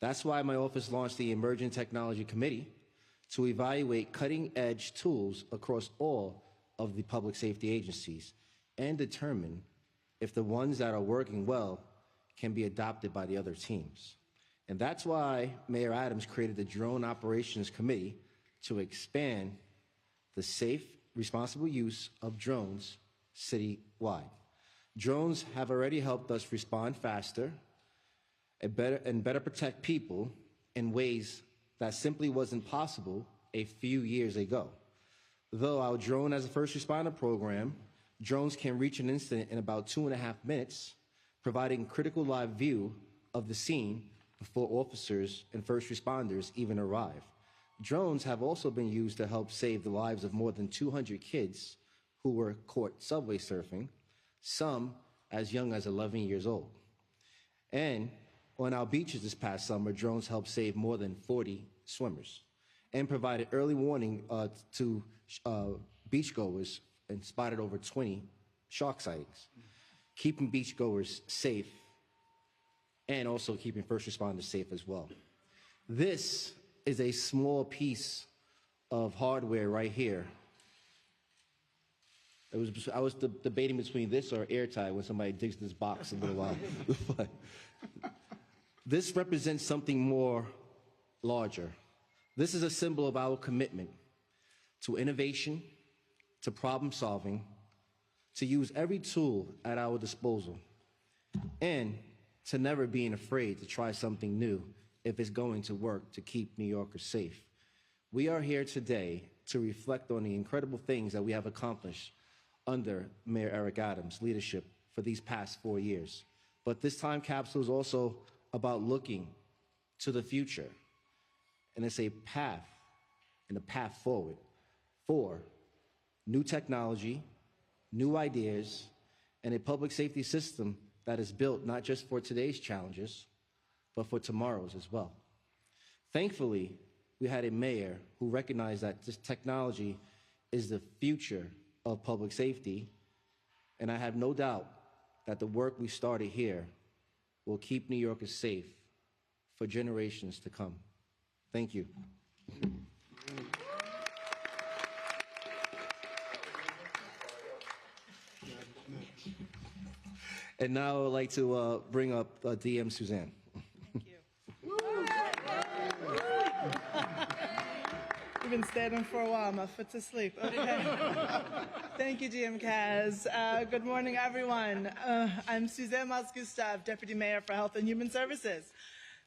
That's why my office launched the Emerging Technology Committee to evaluate cutting-edge tools across all of the public safety agencies and determine if the ones that are working well can be adopted by the other teams. And that's why Mayor Adams created the Drone Operations Committee to expand the safe, responsible use of drones citywide. Drones have already helped us respond faster and better protect people in ways that simply wasn't possible a few years ago. Though our Drone as a First Responder program, drones can reach an incident in about 2.5 minutes, providing critical live view of the scene before officers and first responders even arrive. Drones have also been used to help save the lives of more than 200 kids who were caught subway surfing, some as young as 11 years old. And on our beaches this past summer, drones helped save more than 40 swimmers and provided early warning to beachgoers and spotted over 20 shark sightings, keeping beachgoers safe and also keeping first responders safe as well. This is a small piece of hardware right here. I was debating between this or airtight when somebody digs this box a little while. But this represents something more larger. This is a symbol of our commitment to innovation, to problem solving, to use every tool at our disposal, and to never being afraid to try something new if it's going to work to keep New Yorkers safe. We are here today to reflect on the incredible things that we have accomplished under Mayor Eric Adams' leadership for these past 4 years. But this time capsule is also about looking to the future, and it's a path and a path forward for new technology, new ideas, and a public safety system that is built not just for today's challenges, but for tomorrow's as well. Thankfully, we had a mayor who recognized that this technology is the future of public safety, and I have no doubt that the work we started here will keep New Yorkers safe for generations to come. Thank you. And now I would like to bring up DM Suzanne. Thank you. You've been standing for a while, my foot's asleep. Okay. Thank you, GM Kaz. Good morning, everyone. I'm Suzanne Mas-Gustav, Deputy Mayor for Health and Human Services.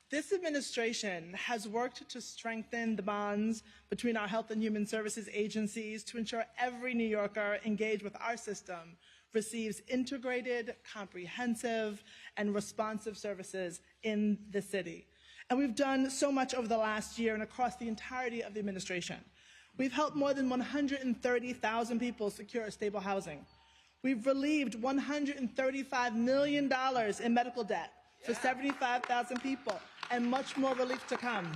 This administration has worked to strengthen the bonds between our health and human services agencies to ensure every New Yorker engaged with our system receives integrated, comprehensive, and responsive services in the city. And we've done so much over the last year and across the entirety of the administration. We've helped more than 130,000 people secure stable housing. We've relieved $135 million in medical debt for 75,000 people, and much more relief to come.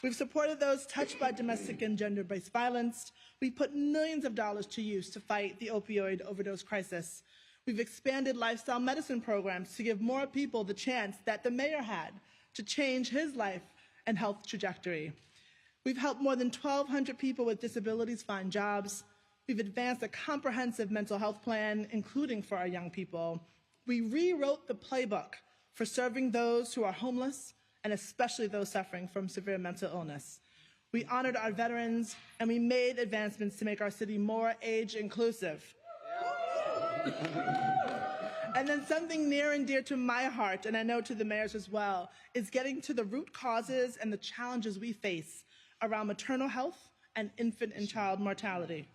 We've supported those touched by domestic and gender-based violence. We put millions of dollars to use to fight the opioid overdose crisis. We've expanded lifestyle medicine programs to give more people the chance that the mayor had to change his life and health trajectory. We've helped more than 1,200 people with disabilities find jobs. We've advanced a comprehensive mental health plan, including for our young people. We rewrote the playbook for serving those who are homeless, and especially those suffering from severe mental illness. We honored our veterans, and we made advancements to make our city more age inclusive. And then something near and dear to my heart, and I know to the mayor's as well, is getting to the root causes and the challenges we face around maternal health and infant and child mortality.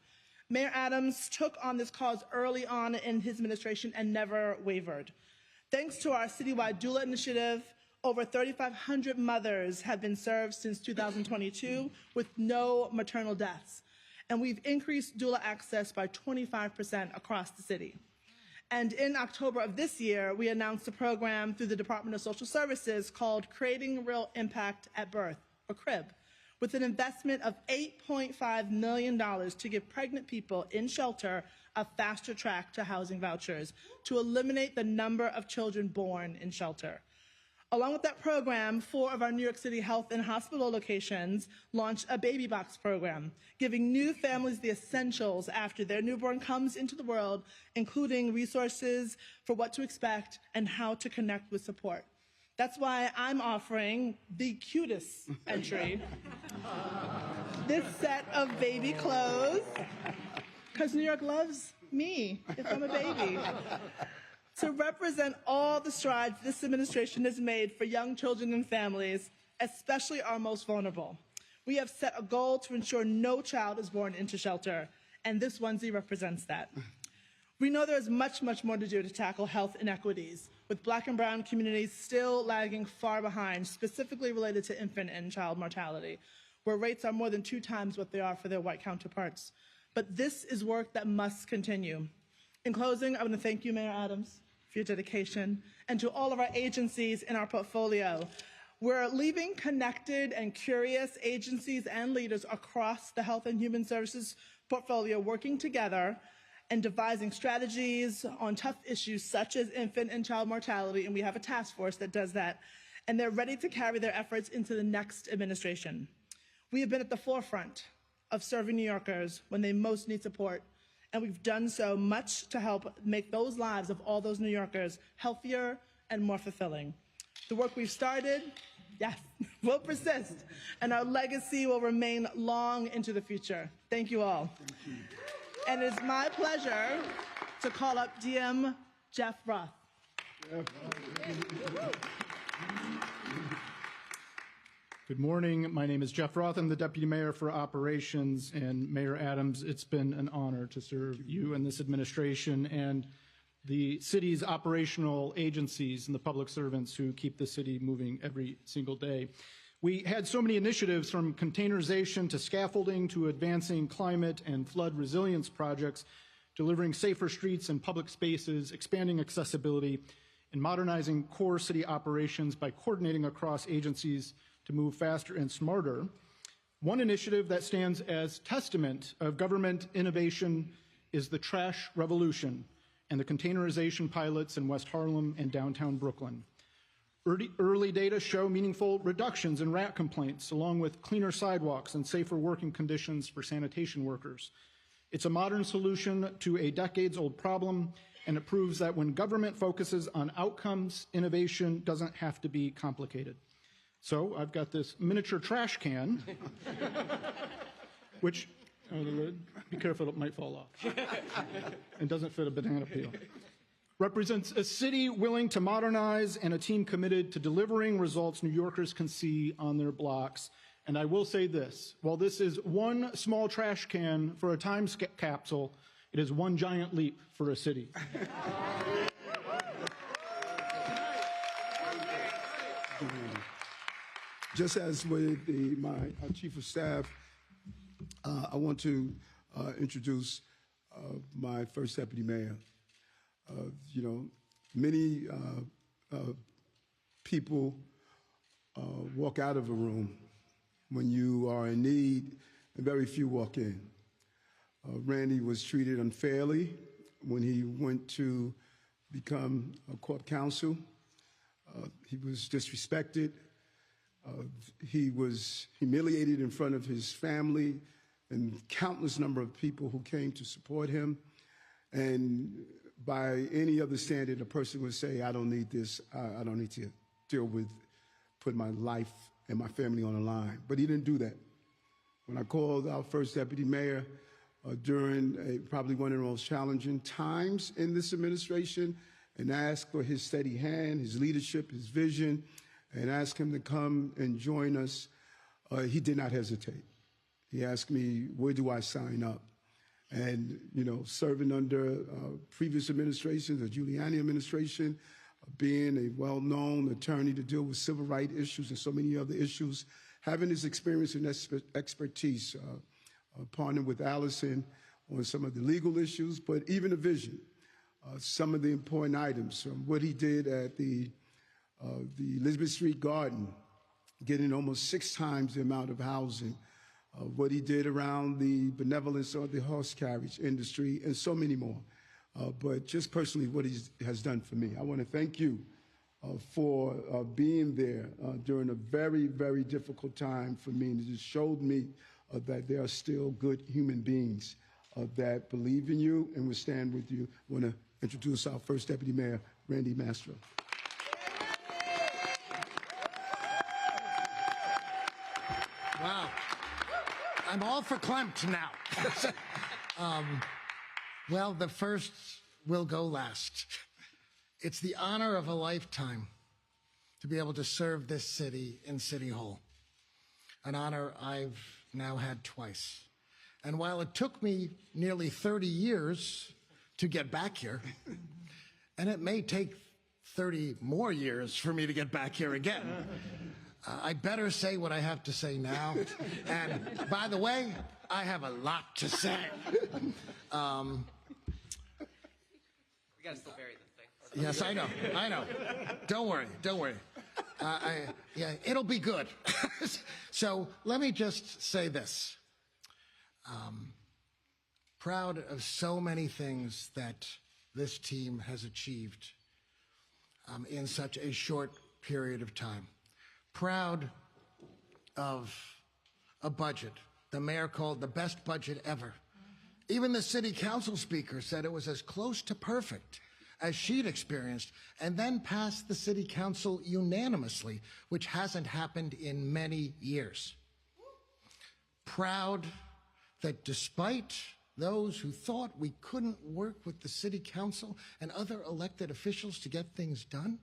Mayor Adams took on this cause early on in his administration and never wavered. Thanks to our citywide doula initiative, over 3,500 mothers have been served since 2022 with no maternal deaths. And we've increased doula access by 25% across the city. And in October of this year, we announced a program through the Department of Social Services called Creating Real Impact at Birth, or CRIB, with an investment of $8.5 million to give pregnant people in shelter a faster track to housing vouchers to eliminate the number of children born in shelter. Along with that program, 4 of our New York City health and hospital locations launched a baby box program, giving new families the essentials after their newborn comes into the world, including resources for what to expect and how to connect with support. That's why I'm offering the cutest entry, this set of baby clothes, because New York loves me if I'm a baby. To represent all the strides this administration has made for young children and families, especially our most vulnerable. We have set a goal to ensure no child is born into shelter, and this onesie represents that. We know there's much, much more to do to tackle health inequities, with Black and brown communities still lagging far behind, specifically related to infant and child mortality, where rates are more than 2 times what they are for their white counterparts. But this is work that must continue. In closing, I want to thank you, Mayor Adams, for your dedication, and to all of our agencies in our portfolio. We're leaving connected and curious agencies and leaders across the Health and Human Services portfolio working together and devising strategies on tough issues such as infant and child mortality, and we have a task force that does that. and they're ready to carry their efforts into the next administration. We have been at the forefront of serving New Yorkers when they most need support, and we've done so much to help make those lives of all those New Yorkers healthier and more fulfilling. The work we've started, yes, will persist, and our legacy will remain long into the future. Thank you all. Thank you. And it's my pleasure to call up DM Jeff Roth. Good morning. My name is Jeff Roth. I'm the Deputy Mayor for Operations. And Mayor Adams, it's been an honor to serve you and this administration and the city's operational agencies and the public servants who keep the city moving every single day. We had so many initiatives, from containerization to scaffolding to advancing climate and flood resilience projects, delivering safer streets and public spaces, expanding accessibility, and modernizing core city operations by coordinating across agencies to move faster and smarter. One initiative that stands as testament of government innovation is the trash revolution and the containerization pilots in West Harlem and downtown Brooklyn. Early data show meaningful reductions in rat complaints, along with cleaner sidewalks and safer working conditions for sanitation workers. It's a modern solution to a decades-old problem, and it proves that when government focuses on outcomes, innovation doesn't have to be complicated. So I've got this miniature trash can, which, be careful, it might fall off, and doesn't fit a banana peel. Represents a city willing to modernize and a team committed to delivering results New Yorkers can see on their blocks. And I will say this, while this is one small trash can for a time capsule, it is one giant leap for a city. Just as with my Chief of Staff, I want to introduce my first Deputy Mayor. Many people walk out of a room when you are in need, and very few walk in. Randy was treated unfairly when he went to become a court counsel. He was disrespected. He was humiliated in front of his family and countless number of people who came to support him. And by any other standard, a person would say, I don't need this. I don't need to deal with putting my life and my family on the line. But he didn't do that. When I called our first deputy mayor during probably one of the most challenging times in this administration and asked for his steady hand, his leadership, his vision, and asked him to come and join us, he did not hesitate. He asked me, where do I sign up? And, serving under previous administrations, the Giuliani administration, being a well-known attorney to deal with civil rights issues and so many other issues, having his experience and expertise, partnering with Allison on some of the legal issues, but even a vision, some of the important items, from what he did at the Elizabeth Street Garden, getting almost 6 times the amount of housing, what he did around the benevolence of the horse carriage industry, and so many more. But just personally, what he has done for me. I want to thank you for being there during a very, very difficult time for me. And it just showed me that there are still good human beings that believe in you and will stand with you. I want to introduce our first Deputy Mayor, Randy Mastro. Wow. I'm all for Klempt now. Well, the first will go last. It's the honor of a lifetime to be able to serve this city in City Hall, an honor I've now had twice. And while it took me nearly 30 years to get back here, and it may take 30 more years for me to get back here again, I better say what I have to say now. And by the way, I have a lot to say. We gotta still bury the thing. Yes, I know. Don't worry. Yeah, it'll be good. So let me just say this. Proud of so many things that this team has achieved in such a short period of time. Proud of a budget the mayor called the best budget ever. Even the city council speaker said it was as close to perfect as she'd experienced, and then passed the city council unanimously, which hasn't happened in many years. Proud that despite those who thought we couldn't work with the city council and other elected officials to get things done,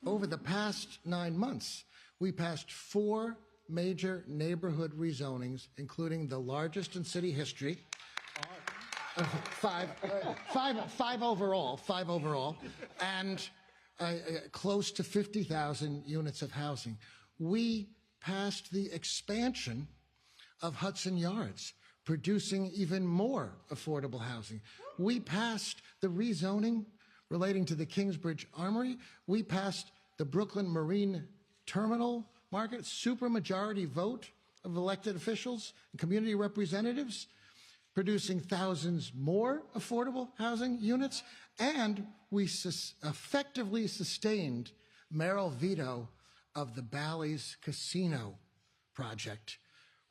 over the past 9 months, we passed 4 major neighborhood rezonings, including the largest in city history, five overall, and close to 50,000 units of housing. We passed the expansion of Hudson Yards, producing even more affordable housing. We passed the rezoning relating to the Kingsbridge Armory. We passed the Brooklyn Marine Terminal Market, supermajority vote of elected officials and community representatives, producing thousands more affordable housing units, and we effectively sustained mayoral veto of the Bally's Casino project,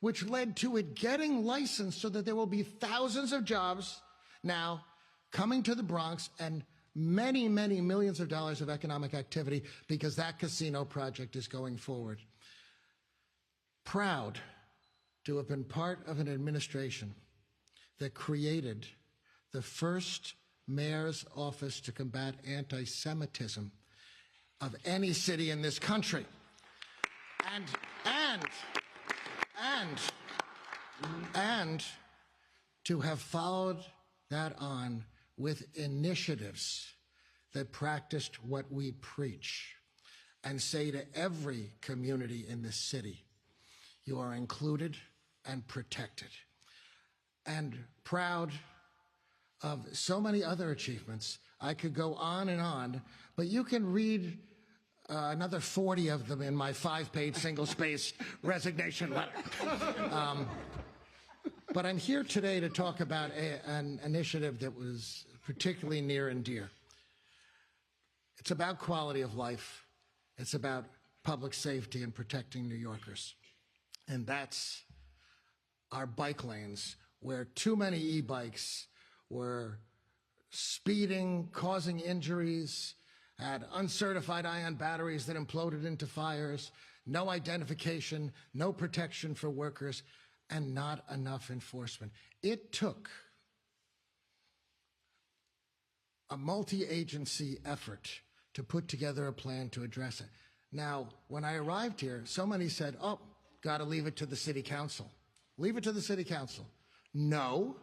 which led to it getting licensed so that there will be thousands of jobs now coming to the Bronx and many, many millions of dollars of economic activity because that casino project is going forward. Proud to have been part of an administration that created the first mayor's office to combat anti-Semitism of any city in this country. And to have followed that on with initiatives that practiced what we preach and say to every community in this city, you are included and protected. And proud of so many other achievements. I could go on and on, but you can read another 40 of them in my 5-page single-spaced resignation letter. But I'm here today to talk about an initiative that was particularly near and dear. It's about quality of life. It's about public safety and protecting New Yorkers. And that's our bike lanes, where too many e-bikes were speeding, causing injuries, had uncertified ion batteries that imploded into fires, no identification, no protection for workers, and not enough enforcement. It took a multi-agency effort to put together a plan to address it. Now, when I arrived here, so many said, oh, got to leave it to the city council. Leave it to the city council. No,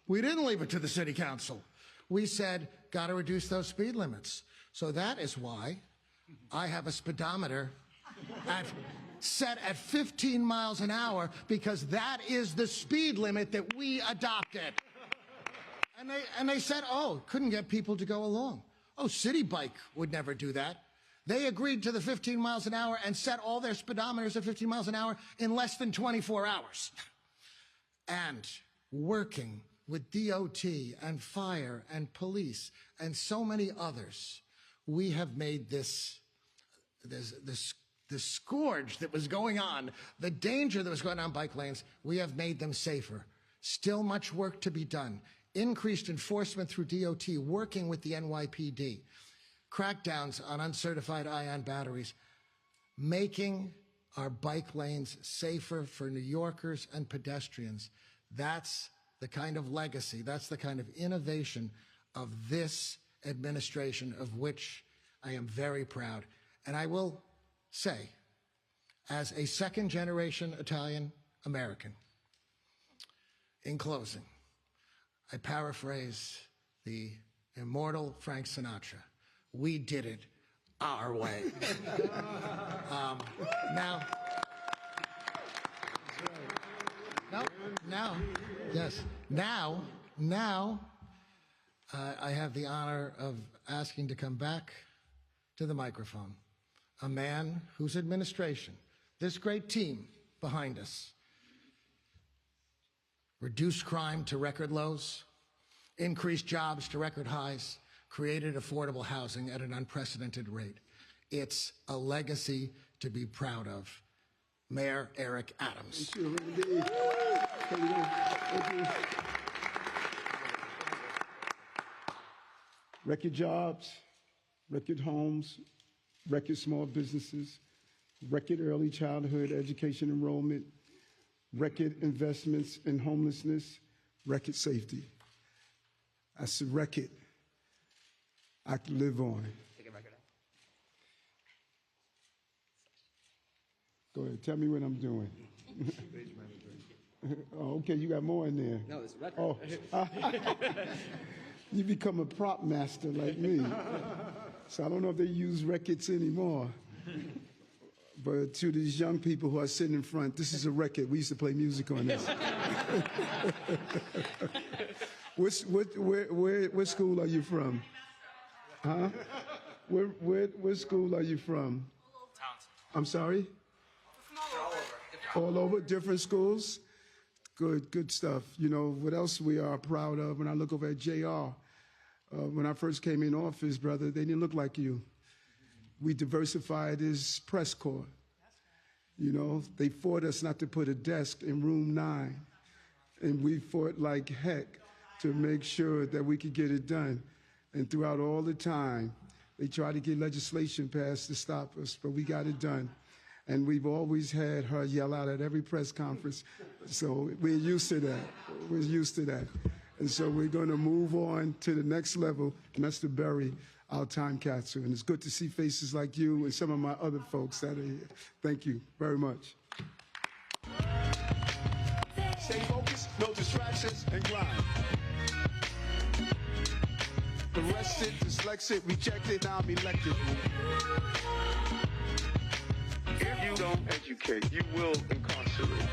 we didn't leave it to the city council. We said, got to reduce those speed limits. So that is why I have a speedometer set at 15 miles an hour, because that is the speed limit that we adopted. And they said, oh, couldn't get people to go along. Oh, City Bike would never do that. They agreed to the 15 miles an hour and set all their speedometers at 15 miles an hour in less than 24 hours. And working with DOT and fire and police and so many others, we have made this scourge that was going on, the danger that was going on bike lanes, we have made them safer. Still much work to be done. Increased enforcement through DOT, working with the NYPD, crackdowns on uncertified ion batteries, making our bike lanes safer for New Yorkers and pedestrians. That's the kind of legacy, that's the kind of innovation of this administration, of which I am very proud. And I will say, as a second-generation Italian American, in closing, I paraphrase the immortal Frank Sinatra. We did it our way. Now, I have the honor of asking to come back to the microphone a man whose administration, this great team behind us, reduced crime to record lows, increased jobs to record highs, created affordable housing at an unprecedented rate. It's a legacy to be proud of. Mayor Eric Adams. Record jobs, record homes, record small businesses, record early childhood education enrollment, record investments in homelessness, record safety. That's a record I can live on. Take a record out. Go ahead, tell me what I'm doing. Oh, okay, you got more in there. No, it's a record. Oh, you become a prop master like me. So I don't know if they use records anymore. But to these young people who are sitting in front, this is a record. We used to play music on this. What school are you from? Huh? What school are you from? I'm sorry? All over, different schools? Good stuff. You know, what else we are proud of, when I look over at JR, when I first came in office, brother, they didn't look like you. We diversified his press corps. You know, they fought us not to put a desk in room 9. And we fought like heck to make sure that we could get it done. And throughout all the time, they tried to get legislation passed to stop us, but we got it done. And we've always had her yell out at every press conference. So we're used to that. We're used to that. And so we're going to move on to the next level, and that's to bury our time capsule. And it's good to see faces like you and some of my other folks that are here. Thank you very much. Stay focused, no distractions, and grind. Arrested, dyslexic, rejected, now I'm elected. If you don't educate, you will incarcerate.